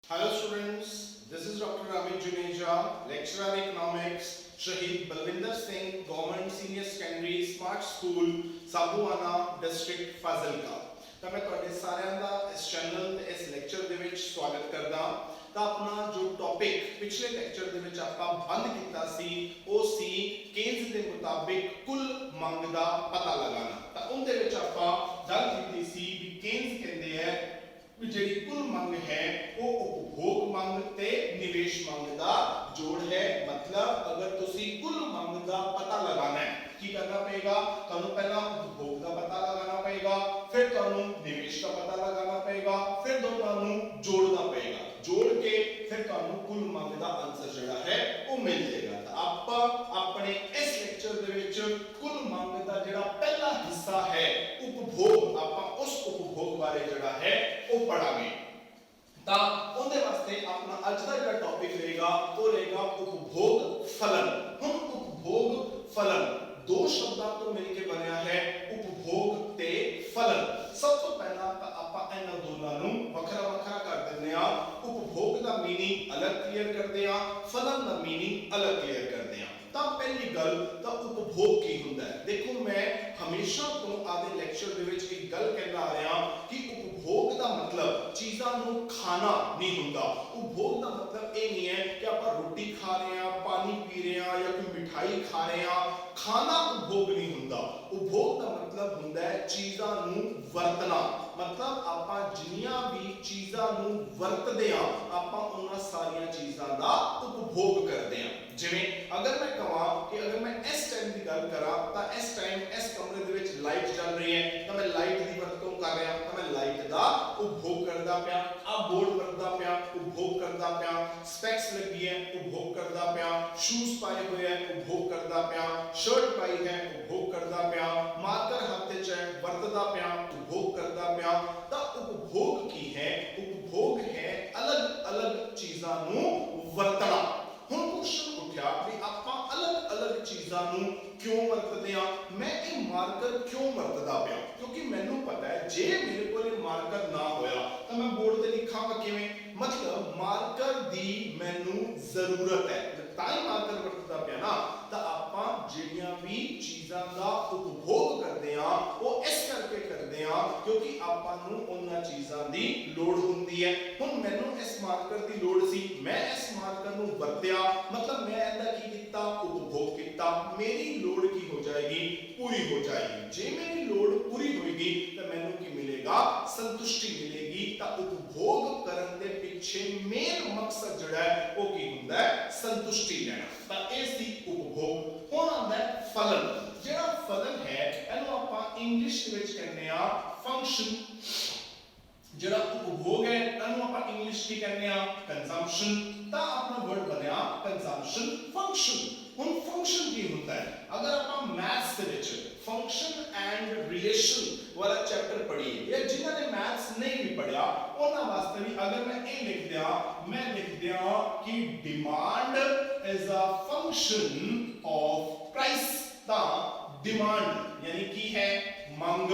Hello students, this is Dr. Amit Juneja, lecturer in economics, Shahid Balwinder Singh, Government Senior Secondary Smart School, Sabuana District, Fazilka। ਤਾਂ ਮੈਂ ਤੁਹਾਡੇ ਸਾਰਿਆਂ ਦਾ ਇਸ channel ਤੇ ਇਸ lecture ਦੇ ਵਿੱਚ ਸਵਾਗਤ ਕਰਦਾ। ਤਾਂ ਆਪਣਾ ਜੋ ਟੌਪਿਕ ਪਿਛਲੇ ਲੈਕਚਰ ਦੇ ਵਿੱਚ ਆਪਾਂ ਬੰਦ ਕੀਤਾ ਸੀ ਉਹ ਸੀ ਕੇਨਜ਼ ਦੇ ਮੁਤਾਬਿਕ ਕੁੱਲ ਮੰਗ ਦਾ ਪਤਾ ਲਗਾਉਣਾ। ਤਾਂ ਉਹਦੇ ਵਿੱਚ ਆਪਾਂ ਗੱਲ ਕੀਤੀ ਸੀ ਵੀ ਕੇਨਜ਼ ਕਹਿੰਦੇ ਆ ਵੀ ਜਿਹੜੀ ਕੁੱਲ ਮੰਗ ਹੈ ਉਹ ਉਪਭੋਗ ਮੰਗ ਤੇ ਨਿਵੇਸ਼ ਮੰਗ ਦਾ ਜੋੜ ਹੈ। मतलब अगर तुसी कुल मंग का पता लगाना है की करना पड़ेगा, ਤੁਹਾਨੂੰ ਪਹਿਲਾਂ ਉਪਭੋਗ ਦਾ ਪਤਾ ਲਗਾਉਣਾ ਪਏਗਾ, ਫਿਰ ਤੁਹਾਨੂੰ ਨਿਵੇਸ਼ ਦਾ ਪਤਾ ਲਗਾਉਣਾ ਪਏਗਾ, ਫਿਰ ਦੋਨਾਂ ਨੂੰ ਜੋੜਨਾ ਪਏਗਾ। ਜੋੜ ਕੇ ਫਿਰ ਤੁਹਾਨੂੰ ਕੁੱਲ ਮੰਗ ਦਾ ਆਨਸਰ ਜਿਹੜਾ ਹੈ ਉਹ ਮਿਲ ਜਾਏਗਾ। ਤਾਂ ਆਪਾਂ ਆਪਣੇ ਇਸ ਲੈਕਚਰ ਦੇ ਵਿੱਚ ਕੁੱਲ ਮੰਗ ਦਾ ਜਿਹੜਾ ਪਹਿਲਾ ਹਿੱਸਾ ਹੈ ਉਪਭੋਗ, ਆਪਾਂ ਉਸ ਉਪਭੋਗ ਬਾਰੇ ਜਿਹੜਾ ਹੈ ਉਹ ਪੜਾਂਗੇ। ਤਾਂ ਉਹਦੇ ਵਾਸਤੇ ਆਪਣਾ ਅੱਜ ਦਾ ਜਿਹੜਾ ਟੌਪਿਕ ਰਹੇਗਾ ਉਹ ਰਹੇਗਾ ਉਪਭੋਗ ਫਲਨ। ਹੁਣ ਉਪਭੋਗ ਫਲਨ ਦੋ ਸ਼ਬਦਾਂ ਤੋਂ ਮਿਲ ਕੇ ਬਣਿਆ ਹੈ, ਉਪਭੋਗ ਤੇ ਫਲਨ। ਸਭ ਤੋਂ ਪਹਿਲਾਂ ਤਾਂ ਆਪਾਂ ਇਹਨਾਂ ਦੋਨਾਂ ਨੂੰ ਵੱਖਰਾ ਵੱਖਰਾ ਕਰ ਦਿੰਦੇ ਆ। ਉਪਭੋਗ ਦਾ ਮੀਨਿੰਗ ਅਲੱਗ ਕਲੀਅਰ ਕਰਦੇ ਆ, ਫਲਨ ਦਾ ਮੀਨਿੰਗ ਅਲੱਗ ਕਲੀਅਰ ਕਰਦੇ ਆ। ਤਾਂ ਪਹਿਲੀ ਗੱਲ ਤਾਂ ਉਪਭੋਗ ਕੀ ਹੁੰਦਾ ਹੈ। ਦੇਖੋ ਮੈਂ ਹਮੇਸ਼ਾ ਤੋਂ ਆਦੇ ਲੈਕਚਰ ਦੇ ਵਿੱਚ ਇੱਕ ਗੱਲ ਕਹਿੰਦਾ ਆ ਰਿਹਾ ਕਿ ਉਪਭੋਗ ਦਾ ਮਤਲਬ ਚੀਜ਼ਾਂ ਨੂੰ ਖਾਣਾ ਨਹੀਂ ਹੁੰਦਾ। ਉਪਭੋਗ ਦਾ ਮਤਲਬ ਇਹ ਨਹੀਂ ਹੈ ਕਿ ਆਪਾਂ ਰੋਟੀ ਖਾ ਰਹੇ ਹਾਂ, ਪਾਣੀ ਪੀ ਰਹੇ ਹਾਂ ਜਾਂ ਕੋਈ ਮਿਠਾਈ ਖਾ ਰਹੇ ਹਾਂ, ਖਾਣਾ ਉਪਭੋਗ ਨਹੀਂ ਹੁੰਦਾ। ਉਪਭੋਗ ਦਾ ਮਤਲਬ ਹੁੰਦਾ ਹੈ ਚੀਜ਼ਾਂ ਨੂੰ ਵਰਤਣਾ। मतलब ਆਪਾਂ ਜਿੰਨੀਆਂ ਵੀ ਚੀਜ਼ਾਂ ਨੂੰ ਵਰਤਦੇ ਆ ਆਪਾਂ ਉਹਨਾਂ ਸਾਰੀਆਂ ਚੀਜ਼ਾਂ ਦਾ ਉਪਭੋਗ ਕਰਦੇ ਆ। ਜਿਵੇਂ ਅਗਰ ਮੈਂ ਕਹਾਂ ਕਿ ਅਗਰ ਮੈਂ ਇਸ ਟਾਈਮ ਦੀ ਗੱਲ ਕਰਾਂ ਤਾਂ ਇਸ ਟਾਈਮ ਇਸ ਕਮਰੇ ਦੇ ਵਿੱਚ ਲਾਈਟ ਚੱਲ ਰਹੀ ਹੈ ਤਾਂ ਮੈਂ ਲਾਈਟ ਦੀ ਵਰਤੋਂ ਕਰ ਰਿਹਾ, ਤਾਂ ਮੈਂ ਲਾਈਟ ਦਾ ਉਪਭੋਗ ਕਰਦਾ ਪਿਆ। ਆ ਬੋਰਡ ਵਰਤਦਾ ਪਿਆ, ਉਪਭੋਗ ਕਰਦਾ ਪਿਆ। ਸਪੈਕਸ ਲੱਗੀ ਹੈ, ਉਪਭੋਗ ਕਰਦਾ ਪਿਆ। ਸ਼ੂਜ਼ ਪਾਏ ਹੋਏ ਹੈ, ਉਪਭੋਗ ਕਰਦਾ ਪਿਆ। ਸ਼ਰਟ ਪਾਈ ਹੈ, ਉਪਭੋਗ ਕਰਦਾ ਪਿਆ। ਮਾਰਕਰ ਹੱਥ 'ਚ ਹੈ, ਵਰਤਦਾ ਪਿਆ, ਉਪਭੋਗ ਕਰਦਾ ਪਿਆ। ਤਾਂ ਉਪਭੋਗ ਕੀ ਹੈ? ਉਪਭੋਗ ਹੈ ਅਲੱਗ-ਅਲੱਗ ਚੀਜ਼ਾਂ ਨੂੰ ਵਰਤਣਾ। ਹੁਣ ਕੁਐਸਚਨ ਉੱਠਿਆ ਵੀ ਆਪਾਂ ਅਲੱਗ-ਅਲੱਗ ਚੀਜ਼ਾਂ ਨੂੰ ਕਿਉਂ ਵਰਤਦੇ ਆ? ਮੈਂ ਇਹ ਮਾਰਕਰ ਕਿਉਂ ਵਰਤਦਾ ਪਿਆ? ਕਿਉਂਕਿ ਮੈਨੂੰ ਪਤਾ ਹੈ ਜੇ ਮੇਰੇ ਕੋਲ ਇਹ ਮਾਰਕਰ ਨਾ ਹੋਇਆ ਤਾਂ ਮੈਂ ਬੋਰਡ ਤੇ ਲਿਖਾਂਗਾ ਕਿਵੇਂ? मतलब ਮਾਰਕਰ ਦੀ ਮੈਨੂੰ ਜ਼ਰੂਰਤ ਹੈ ਤਾਂ ਹੀ ਮਾਰਕਰ ਵਰਤਦਾ ਪਿਆ ਨਾ। ਤਾਂ ਆਪਾਂ ਜਿਹੜੀਆਂ ਵੀ ਚੀਜ਼ਾਂ ਦਾ ਉਪਭੋਗ ਕਰਦੇ ਆ ਉਹ ਇਸ ਕਰਕੇ ਕਰਦੇ ਆ ਕਿਉਂਕਿ ਆਪਾਂ ਨੂੰ ਉਹਨਾਂ ਚੀਜ਼ਾਂ ਦੀ ਲੋੜ ਹੁੰਦੀ ਹੈ। ਹੁਣ ਮੈਨੂੰ ਇਸ ਮਾਰਕਰ ਦੀ ਲੋੜ ਸੀ, ਮੈਂ ਇਸ ਮਾਰਕਰ ਨੂੰ ਵਰਤਿਆ, मतलब ਮੈਂ ਇਹਦਾ ਕੀ ਕੀਤਾ? ਉਪਭੋਗ ਕੀਤਾ। ਮੇਰੀ ਲੋੜ ਕੀ ਹੋ ਜਾਏਗੀ? ਪੂਰੀ ਹੋ ਜਾਏਗੀ। ਜੇ ਮੇਰੀ ਲੋੜ ਪੂਰੀ ਹੋਏਗੀ ਤਾਂ ਮੈਨੂੰ ਕੀ ਮਿਲੇਗਾ? ਸੰਤੁਸ਼ਟੀ ਮਿਲੇਗੀ। ਤਾਂ ਉਪਭੋਗ ਕਰਨ ਦੇ ਪਿੱਛੇ ਮੇਨ ਮਕਸਦ ਜਿਹੜਾ ਹੈ ਉਹ ਕੀ ਹੁੰਦਾ ਹੈ? ਸੰਤੁਸ਼ਟੀ ਲੈਣਾ। ਤਾਂ ਇਹ ਸੀ ਉਪਭੋਗ। ਹੁਣ ਆਉਂਦਾ ਹੈ ਫਲਨ। ਜਿਹੜਾ ਫਲਨ ਹੈ ਇਹਨੂੰ ਆਪਾਂ ਇੰਗਲਿਸ਼ ਵਿੱਚ ਕਹਿੰਦੇ ਆ ਫੰਕਸ਼ਨ। ਜਿਹੜਾ ਉਪਭੋਗ ਹੈ ਇਹਨੂੰ ਆਪਾਂ ਇੰਗਲਿਸ਼ ਕੀ ਕਹਿੰਦੇ ਆ? ਕੰਜ਼ੰਪਸ਼ਨ। ਤਾਂ ਆਪਣਾ ਵਰਡ ਬਣਿਆ ਕੰਜ਼ੰਪਸ਼ਨ ਫੰਕਸ਼ਨ। ਹੁਣ ਫੰਕਸ਼ਨ ਕੀ ਹੁੰਦਾ ਹੈ? ਅਗਰ ਆਪਾਂ ਮੈਥਸ ਦੇ ਵਿੱਚ ਫੰਕਸ਼ਨ ਐਂਡ ਰਿਲੇਸ਼ਨ ਵਾਲਾ ਚੈਪਟਰ ਪੜ੍ਹੀਏ ਜਾਂ ਜਿਨ੍ਹਾਂ ਨੇ ਮੈਥਸ ਨਹੀਂ ਵੀ ਪੜਿਆ ਉਹਨਾਂ ਵਾਸਤੇ ਵੀ ਅਗਰ ਮੈਂ ਇਹ ਲਿਖ ਦਿਆਂ, ਮੈਂ ਲਿਖ ਦਿਆਂ ਕਿ demand is a function of price. ਤਾਂ ਡਿਮਾਂਡ यानी ਕੀ ਹੈ? ਮੰਗ।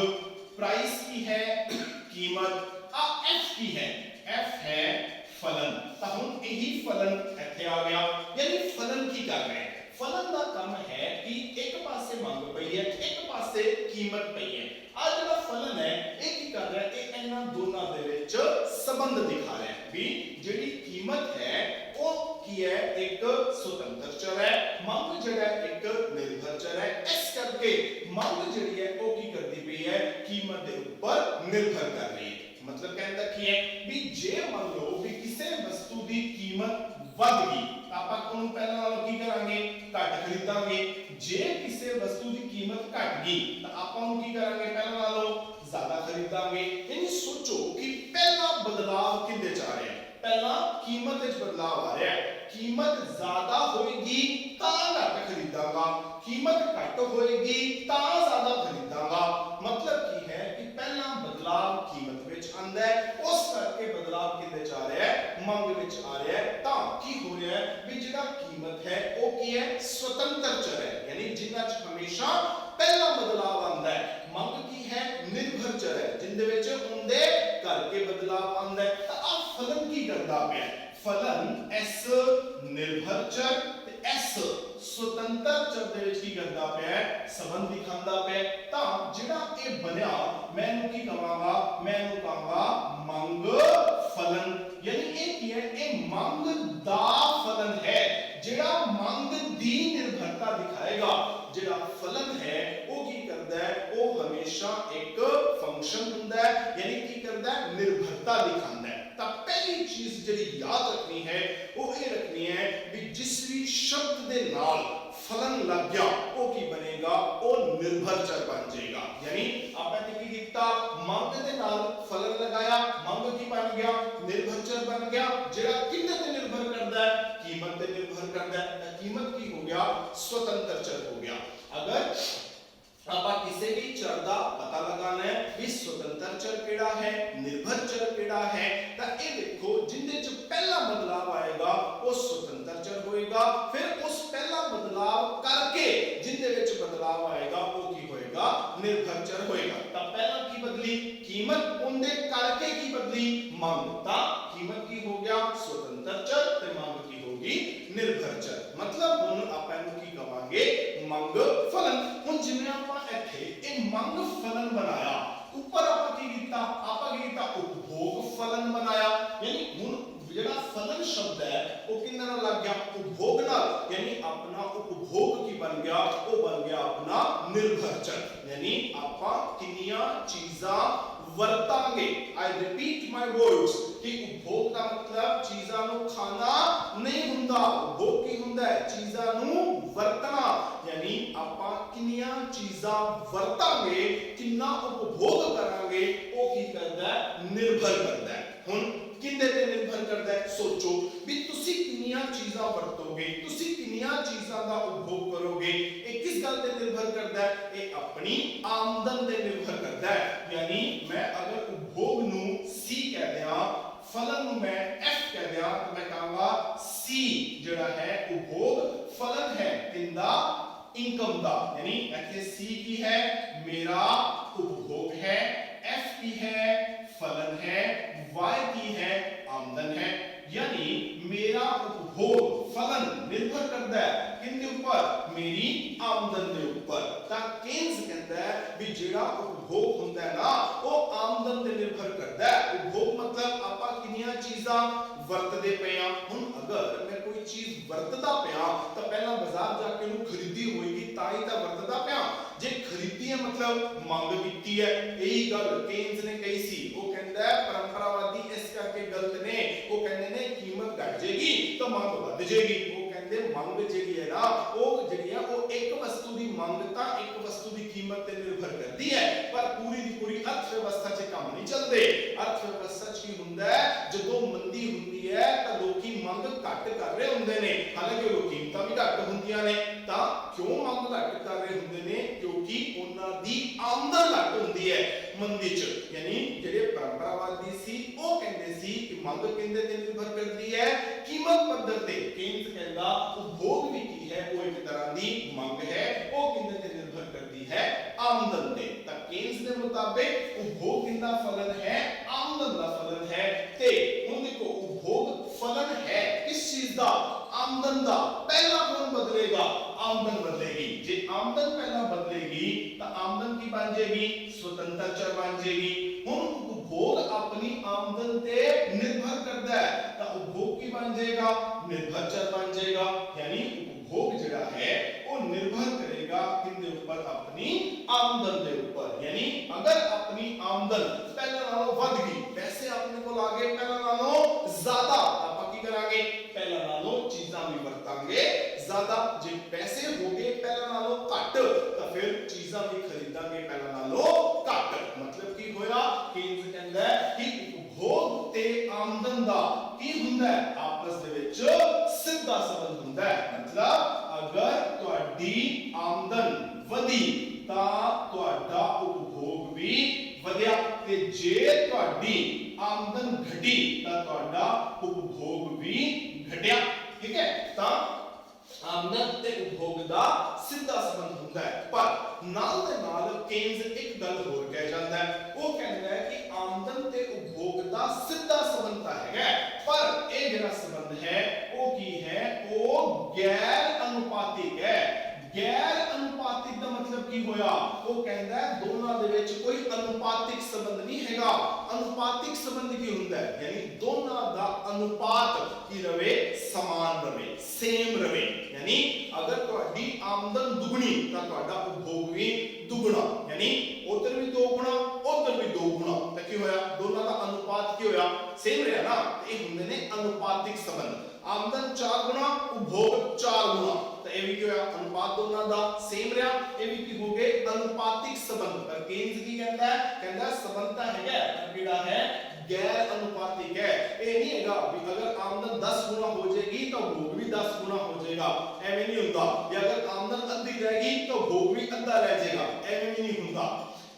ਪ੍ਰਾਈਸ ਕੀ ਹੈ? ਕੀਮਤ। ਆ ਐਫ ਕੀ ਹੈ? ਐਫ ਹੈ ਫਲਨ। ਤਾਂ ਹੁਣ ਇਹੀ ਫਲਨ ਇੱਥੇ ਆ ਗਿਆ। यानी ਫਲਨ ਕੀ ਕਰ ਰਿਹਾ ਹੈ? फलन का काम है कि एक पासे मांग पई है, एक पासे कीमत पई है। आ ਜਿਹੜਾ फलन है ਇਹ ਕੀ ਕਰ ਰਿਹਾ ਹੈ? ਇਹ ਇਹਨਾਂ ਦੋਨਾਂ ਦੇ ਵਿੱਚ ਸੰਬੰਧ ਦਿਖਾ ਰਿਹਾ ਹੈ ਵੀ ਜਿਹੜੀ ਕੀਮਤ ਹੈ ਉਹ ਕੀ ਹੈ? ਇੱਕ ਸੁਤੰਤਰ ਚਰ ਹੈ, ਮੰਗ ਜਿਹੜਾ ਹੈ ਇੱਕ ਨਿਰਭਰ ਚਰ ਹੈ। ਇਸ ਕਰਕੇ ਮੰਗ ਜਿਹੜੀ ਹੈ ਉਹ ਕੀ ਕਰਦੀ ਪਈ ਹੈ? ਕੀਮਤ ਦੇ ਉੱਪਰ ਨਿਰਭਰ ਕਰ ਰਹੀ ਹੈ। मतलब ਕਹਿੰਦਾ ਕੀ ਹੈ ਵੀ ਜੇ ਮੰਨ ਲਓ ਵੀ ਕਿਸੇ ਵਸਤੂ ਦੀ ਕੀਮਤ ਵੱਧ ਗਈ ਤਾਂ ਆਪਾਂ ਉਹਨੂੰ ਪਹਿਲਾਂ ਨਾਲੋਂ ਕੀ ਕਰਾਂਗੇ? ਘੱਟ ਖਰੀਦਾਂਗੇ। ਜੇ ਕਿਸੇ ਵਸਤੂ ਦੀ ਕੀਮਤ ਘਟ ਗਈ ਤਾਂ ਆਪਾਂ ਉਹਨੂੰ ਕੀ ਕਰਾਂਗੇ? ਪਹਿਲਾਂ ਨਾਲੋਂ ਜ਼ਿਆਦਾ ਖਰੀਦਾਂਗੇ। ਯਾਨੀ ਸੋਚੋ ਕਿ ਪਹਿਲਾ ਬਦਲਾਵ ਕਿੰਦੇ ਚ ਆ ਰਿਹਾ ਹੈ? ਪਹਿਲਾਂ ਕੀਮਤ ਵਿੱਚ ਬਦਲਾਵ ਆ ਰਿਹਾ ਹੈ। ਕੀਮਤ ਜ਼ਿਆਦਾ ਹੋਏਗੀ ਤਾਂ ਘੱਟ ਖਰੀਦਾਂਗਾ, ਕੀਮਤ ਘੱਟ ਹੋਏਗੀ ਤਾਂ ਜ਼ਿਆਦਾ ਖਰੀਦਾਂਗਾ। मतलब ਕੀ ਹੈ ਕਿ ਪਹਿਲਾ ਬਦਲਾਵ ਕੀਮਤ ਵਿੱਚ ਆਂਦਾ ਹੈ, ਉਸ ਕਰਕੇ ਬਦਲਾਵ ਕਿੰਦੇ ਚ ਆ ਰਿਹਾ ਹੈ? ਮੰਗ ਵਿੱਚ ਆ ਰਿਹਾ ਹੈ। ਤਾਂ ਕੀ ਹੋ ਰਿਹਾ ਹੈ ਵੀ ਜਿਹੜਾ ਕੀਮਤ ਹੈ ਉਹ ਕੀ ਹੈ? ਸੁਤੰਤਰ ਚਰ ਹੈ। यानी ਜਿਨ੍ਹਾਂ ਚ ਹਮੇਸ਼ਾ ਪਹਿਲਾ ਬਦਲਾਵ ਆਂਦਾ ਹੈ। ਮੰਗ ਕੀ ਹੈ? ਨਿਰਭਰ ਚਰ ਹੈ ਜਿੰਦੇ ਵਿੱਚ ਉਹਦੇ ਕਰਕੇ ਬਦਲਾਵ ਆਂਦਾ ਹੈ। ਤਾਂ ਆ ਫਲਨ ਕੀ ਕਰਦਾ ਕਰਦਾ ਪਿਆ ਫਲਨ ਐਸ ਨਿਰਭਰ ਚਰ ਤੇ ਐਸ ਸੁਤੰਤਰ ਚਰ ਦੇ ਵਿੱਚ ਕੀ ਕਰਦਾ ਪਿਆ ਸੰਬੰਧ ਦਿਖਾਉਂਦਾ ਪਿਆ ਤਾਂ ਜਿਹੜਾ ਇਹ ਬਣਿਆ ਮੈਂ ਇਹਨੂੰ ਕੀ ਕਹਾਂਗਾ ਮੈਂ ਇਹਨੂੰ ਕਹਾਂਗਾ ਮੰਗ ਫਲਨ ਯਾਨੀ ਇਹ ਕੀ ਹੈ ਇਹ ਮੰਗ ਦਾ ਫਲਨ ਹੈ ਜਿਹੜਾ ਮੰਗ ਦੀ ਨਿਰਭਰਤਾ ਦਿਖਾਏਗਾ ਜਿਹੜਾ ਫਲਨ ਹੈ ਉਹ ਕੀ ਕਰਦਾ ਹੈ ਉਹ ਹਮੇਸ਼ਾ ਇੱਕ ਫੰਕਸ਼ਨ ਹੁੰਦਾ ਹੈ ਯਾਨੀ ਕੀ ਕਰਦਾ ਹੈ ਨਿਰਭਰਤਾ ਦਿਖਾਉਂਦਾ ਹੈ ਤਾਂ ਪਹਿਲੀ ਚੀਜ਼ ਜਿਹੜੀ ਯਾਦ ਰੱਖਣੀ ਹੈ ਉਹ ਇਹ ਰੱਖਣੀ ਹੈ ਵੀ ਜਿਸ ਵੀ ਸ਼ਬਦ ਦੇ ਨਾਲ ਫਲਨ ਲੱਗ ਗਿਆ ਉਹ ਕੀ ਬਣੇਗਾ ਉਹ ਨਿਰਭਰ ਚਰ ਬਣ ਜਾਏਗਾ ਯਾਨੀ ਆਪਾਂ ਨੇ ਕੀ ਕੀਤਾ ਮੰਗ ਦੇ ਨਾਲ ਫਲਨ ਲਗਾਇਆ ਮੰਗ ਕੀ ਬਣ ਗਿਆ ਨਿਰਭਰ ਚਰ ਬਣ ਗਿਆ ਜਿਹੜਾ ਕਿੰਨੇ ਤੇ ਨਿਰਭਰ ਕਰਦਾ ਹੈ ਕੀਮਤ ਤੇ ਨਿਰਭਰ ਕਰਦਾ ਹੈ ਤਾਂ ਕੀਮਤ ਕੀ ਹੋ ਗਿਆ स्वतंत्र चर हो गया अगर ਆਪਾਂ ਕਿਸੇ ਵੀ ਚਰ ਦਾ ਪਤਾ ਲਗਾਣਾ ਹੈ ਵੀ ਸੁਤੰਤਰ ਚਰ ਕਿਹੜਾ ਹੈ ਨਿਰਭਰ ਚਰ ਕਿਹੜਾ ਹੈ ਤਾਂ ਇਹ ਦੇਖੋ ਜਿੰਦੇ ਚ ਪਹਿਲਾ ਬਦਲਾਵ ਆਏਗਾ ਉਹ ਸੁਤੰਤਰ ਚਰ ਹੋਏਗਾ ਫਿਰ ਉਸ ਪਹਿਲਾ ਬਦਲਾਵ ਕਰਕੇ ਜਿੰਦੇ ਵਿੱਚ ਬਦਲਾਵ ਆਏਗਾ ਉਹ ਕੀ ਹੋਏਗਾ ਨਿਰਭਰ ਚਰ ਹੋਏਗਾ ਤਾਂ ਪਹਿਲਾ ਕੀ ਬਦਲੀ ਕੀਮਤ ਉਹਦੇ ਕਰਕੇ ਕੀ ਬਦਲੀ ਮੰਗ ਤਾਂ ਕੀਮਤ ਕੀ ਹੋ ਗਿਆ ਸੁਤੰਤਰ ਚਰ ਤੇ ਮੰਗ ਕੀ ਹੋਗੀ ਨਿਰਭਰ ਚਰ मतलब ਹੁਣ ਆਪਾਂ ਇਹਨੂੰ ਕੀ ਕਹਾਂਗੇ ਮੰਗ ਫਲਨ ਹੁਣ ਜਿਵੇਂ ਆਪਾਂ ਇੱਥੇ ਇਹ ਮੰਗ ਫਲਨ ਬਣਾਇਆ ਉੱਪਰ ਆਪਾਂ ਕੀ ਕੀਤਾ ਉਪਭੋਗ ਫਲਨ ਬਣਾਇਆ ਯਾਨੀ ਹੁਣ ਜਿਹੜਾ ਫਲਨ ਸ਼ਬਦ ਹੈ ਉਹ ਕਿੰਨਾ ਨਾਲ ਲੱਗ ਗਿਆ ਉਪਭੋਗ ਨਾਲ ਯਾਨੀ ਆਪਣਾ ਉਪਭੋਗ ਕੀ ਬਣ ਗਿਆ ਉਹ ਬਣ ਗਿਆ ਆਪਣਾ ਨਿਰਭਰ ਚਰ ਯਾਨੀ ਆਪਾਂ ਕਿੰਨੀਆਂ ਚੀਜ਼ਾਂ ਵਰਤਾਂਗੇ ਆਈ ਰਿਪੀਟ ਮਾਈ ਵਰਡਸ ਕਿ ਉਪਭੋਗ ਦਾ ਮਤਲਬ ਚੀਜ਼ਾਂ ਨੂੰ ਖਾਣਾ ਨਹੀਂ ਹੁੰਦਾ ਉਪਭੋਗ ਕੀ ਹੁੰਦਾ ਹੈ ਚੀਜ਼ਾਂ ਨੂੰ ਵਰਤਣਾ ਯਾਨੀ ਆਪਾਂ ਕਿੰਨੀਆਂ ਚੀਜ਼ਾਂ ਵਰਤਾਂਗੇ ਕਿੰਨਾ ਉਪਭੋਗ ਕਰਾਂਗੇ ਉਹ ਕੀ ਕਰਦਾ ਹੈ ਨਿਰਭਰ ਕਰਦਾ ਹੈ ਹੁਣ ਕਿੰਦੇ ਤੇ ਨਿਰਭਰ ਕਰਦਾ ਹੈ ਸੋਚੋ ਵੀ ਤੁਸੀਂ ਕਿੰਨੀਆਂ ਚੀਜ਼ਾਂ ਵਰਤੋਗੇ ਤੁਸੀਂ ਕਿੰਨੀਆਂ ਚੀਜ਼ਾਂ ਦਾ ਉਪਭੋਗ ਕਰੋਗੇ ਇਹ ਕਿਸ ਗੱਲ ਤੇ ਨਿਰਭਰ ਕਰਦਾ ਹੈ ਇਹ ਆਪਣੀ ਆਮਦਨ ਤੇ ਨਿਰਭਰ ਕਰਦਾ ਹੈ ਯਾਨੀ मैं अगर उपभोग नु C कह दिया फलन नु मैं F कह दिया तो मैं कहूंगा C जड़ा है उपभोग फलन है किंदा इनकम दा यानी ऐसे C की है मेरा उपभोग है F की है फलन है Y की है आमदन है यानी मेरा उपभोग फलन निर्भर करता है किंदे ऊपर मेरी आमदन के ऊपर ता केन्स कहता है भी जेड़ा उपभोग हुंदा है ना वो आमदन ते निर्भर करता है उपभोग मतलब आपा किनिया चीज़ां वरतदे पे आ हुन अगर मैं कोई चीज वरतदा पिया तो पहला बाजार जाके नु खरीदी होएगी ताई ता वरतदा पिया जे खरीदी है मतलब मांग कीती है यही गल केन्स ने कही सी वो कहंदा है परंपरावादी इस करके गलत ने वो कहंदे ने कीमत घट जाएगी तो मांग बढ़ जाएगी वो कहंदे मांग जेगी है ना वो जेगी है वो एक वस्तु दी मांग ता एक वस्तु दी कीमत ते निर्भर करती है पर पूरी दी पूरी अर्थव्यवस्था च काम नहीं चलदे अर्थव्यवस्था च की हुंदा है जदों मंदी हुंदी है ਤਾਂ ਲੋਕੀ ਮੰਗ ਘੱਟ ਕਰ ਰਹੇ ਹੁੰਦੇ ਨੇ ਹਾਲਾਂਕਿ ਉਹ ਕੀਮਤਾਂ ਵੀ ਘੱਟ ਹੁੰਦੀਆਂ ਨੇ ਤਾਂ ਕਿਉਂ ਮੰਗ ਘੱਟ ਕਰ ਰਹੇ ਹੁੰਦੇ ਨੇ ਕਿਉਂਕਿ ਉਹਨਾਂ ਦੀ ਆਮਦਨ ਘੱਟ ਹੁੰਦੀ ਹੈ ਮੰਦੀ ਚ ਯਾਨੀ ਜਿਹੜੇ ਪਰੰਪਰਾਵਾਦੀ ਸੀ ਉਹ ਕਹਿੰਦੇ ਸੀ ਕਿ ਮੰਗ ਕਿੰਦੇ ਤੇ ਨਿਰਭਰ ਕਰਦੀ ਹੈ ਕੀਮਤ ਪੱਧਰ ਤੇ ਕੇਂਸ ਕਹਿੰਦਾ ਉਪਭੋਗ ਵੀ ਕੀ ਹੈ ਉਹ ਇੱਕ ਤਰ੍ਹਾਂ ਦੀ ਮੰਗ ਹੈ ਉਹ ਕਿੰਦੇ ਤੇ ਨਿਰਭਰ ਕਰਦੀ ਹੈ ਆਮਦਨ ਤੇ ਤਾਂ ਕੇਂਸ ਦੇ ਮੁਤਾਬਿਕ ਉਪਭੋਗ ਕਿੰਦਾ ਫਲਨ ਹੈ ਆਮਦਨ ਦਾ ਫਲਨ ਹੈ ਤੇ ਹੁਣ ਦੇਖੋ उपभोग फलन है किस चीज का आमदन का पहला कौन बदलेगा आमदन बदलेगी जे आमदन पहला बदलेगी तो आमदन की बन जाएगी स्वतंत्र चर बन जाएगी हुन उपभोग अपनी आमदन ते निर्भर करता है तो उपभोग की बन जाएगा निर्भर चर बन जाएगा यानी उपभोग जड़ा है वो निर्भर करेगा किसके ऊपर अपनी आमदन के ऊपर यानी अगर अपनी आमदन पहला नालों बढ़ गई पैसे अपने को लागे पहला नालों ज्यादा ਆਪਾਂ ਕੀ ਕਰਾਂਗੇ ਪਹਿਲਾਂ ਨਾਲੋਂ ਚੀਜ਼ਾਂ ਵੀ ਵਰਤਾਂਗੇ ਜ਼ਿਆਦਾ ਜੇ ਪੈਸੇ ਹੋਗੇ ਪਹਿਲਾਂ ਨਾਲੋਂ ਘੱਟ ਤਾਂ ਫਿਰ ਚੀਜ਼ਾਂ ਵੀ ਖਰੀਦਾਂਗੇ ਪਹਿਲਾਂ ਨਾਲੋਂ ਘੱਟ ਮਤਲਬ ਕੀ ਹੋਇਆ ਕੇਂਸ ਕਹਿੰਦਾ ਕਿ ਉਪਭੋਗ ਤੇ ਆਮਦਨ ਦਾ ਕੀ ਹੁੰਦਾ ਹੈ ਆਪਸ ਦੇ ਵਿੱਚ ਸਿੱਧਾ ਸੰਬੰਧ ਹੁੰਦਾ ਹੈ ਮਤਲਬ ਅਗਰ ਤੁਹਾਡੀ ਆਮਦਨ ਵਧੀ ਤਾਂ ਤੁਹਾਡਾ ਉਪਭੋਗ ਵੀ ਵਧਿਆ ਤੇ ਜੇ ਤੁਹਾਡੀ आमदन घटी ता ਤੁਹਾਡਾ उपभोग भी घटिया ठीक है ता आमदन ते उपभोग ਦਾ ਸਿੱਧਾ ਸੰਬੰਧ ਹੁੰਦਾ ਹੈ ਪਰ ਨਾਲ ਦੇ ਨਾਲ ਕੇਂਸ ਇੱਕ ਗੱਲ ਹੋਰ ਕਹਿ ਜਾਂਦਾ ਹੈ ਉਹ ਕਹਿੰਦਾ ਹੈ ਕਿ ਆਮਦਨ ਤੇ ਉਪਭੋਗ ਦਾ ਸਿੱਧਾ ਸੰਬੰਧ ਤਾਂ ਹੈਗਾ ਪਰ ਗੈਰ ਅਨੁਪਾਤਿਕ ਦਾ ਮਤਲਬ ਕੀ ਹੋਇਆ? ਉਹ ਕਹਿੰਦਾ ਹੈ ਦੋਨਾਂ ਦੇ ਵਿੱਚ ਕੋਈ ਅਨੁਪਾਤਿਕ ਸੰਬੰਧ ਨਹੀਂ ਹੈਗਾ। ਅਨੁਪਾਤਿਕ ਸੰਬੰਧ ਕੀ ਹੁੰਦਾ ਹੈ? ਯਾਨੀ ਦੋਨਾਂ ਦਾ ਅਨੁਪਾਤ ਕੀ ਰਵੇ? ਸਮਾਨ ਰਵੇ, ਸੇਮ ਰਵੇ। ਯਾਨੀ ਅਗਰ ਤੁਹਾਡੀ ਆਮਦਨ ਦੁਗਣੀ ਤਾਂ ਤੁਹਾਡਾ ਉਪਭੋਗ ਵੀ ਦੁਗਣਾ, ਯਾਨੀ ਉਧਰ ਵੀ 2 ਗੁਣਾ ਉਧਰ ਵੀ 2 ਗੁਣਾ, ਤਾਂ ਕੀ ਹੋਇਆ? ਦੋਨਾਂ ਦਾ ਅਨੁਪਾਤ ਕੀ ਹੋਇਆ? ਸੇਮ ਰਿਹਾ ਨਾ। ਇਹ ਹੁੰਦੇ ਨੇ ਅਨੁਪਾਤਿਕ ਸੰਬੰਧ। ਆਮਦਨ 4 ਗੁਣਾ ਉਪਭੋਗ 4 ਗੁਣਾ, ਤਾਂ ਇਹ ਵੀ ਕੀ ਹੋਇਆ? ਅਨੁਪਾਤ ਦੋਨਾਂ ਦਾ ਸੇਮ ਰਿਹਾ। ਇਹ ਵੀ ਕੀ ਹੋ ਗਏ? ਅਨੁਪਾਤਿਕ ਸੰਬੰਧ। ਪਰ ਕੇਨਜ਼ ਕੀ ਕਹਿੰਦਾ ਹੈ? ਕਹਿੰਦਾ ਸੰਬੰਧ ਤਾਂ ਹੈਗਾ ਪਰ ਜਿਹੜਾ ਹੈ ਗੈਰ ਅਨੁਪਾਤਿਕ ਹੈ। ਇਹ ਨਹੀਂ ਹੈਗਾ ਵੀ ਅਗਰ ਆਮਦਨ 10 ਗੁਣਾ ਹੋ ਜਾਏਗੀ ਤਾਂ ਭੋਗ ਵੀ 10 ਗੁਣਾ ਹੋ ਜਾਏਗਾ, ਐਵੇਂ ਨਹੀਂ ਹੁੰਦਾ। ਜਾਂ ਅਗਰ ਆਮਦਨ ਅੱਧੀ ਰਹੇਗੀ ਤਾਂ ਭੋਗ ਵੀ ਅੱਧਾ ਰਹਿ ਜਾਏਗਾ, ਐਵੇਂ ਵੀ ਨਹੀਂ ਹੁੰਦਾ।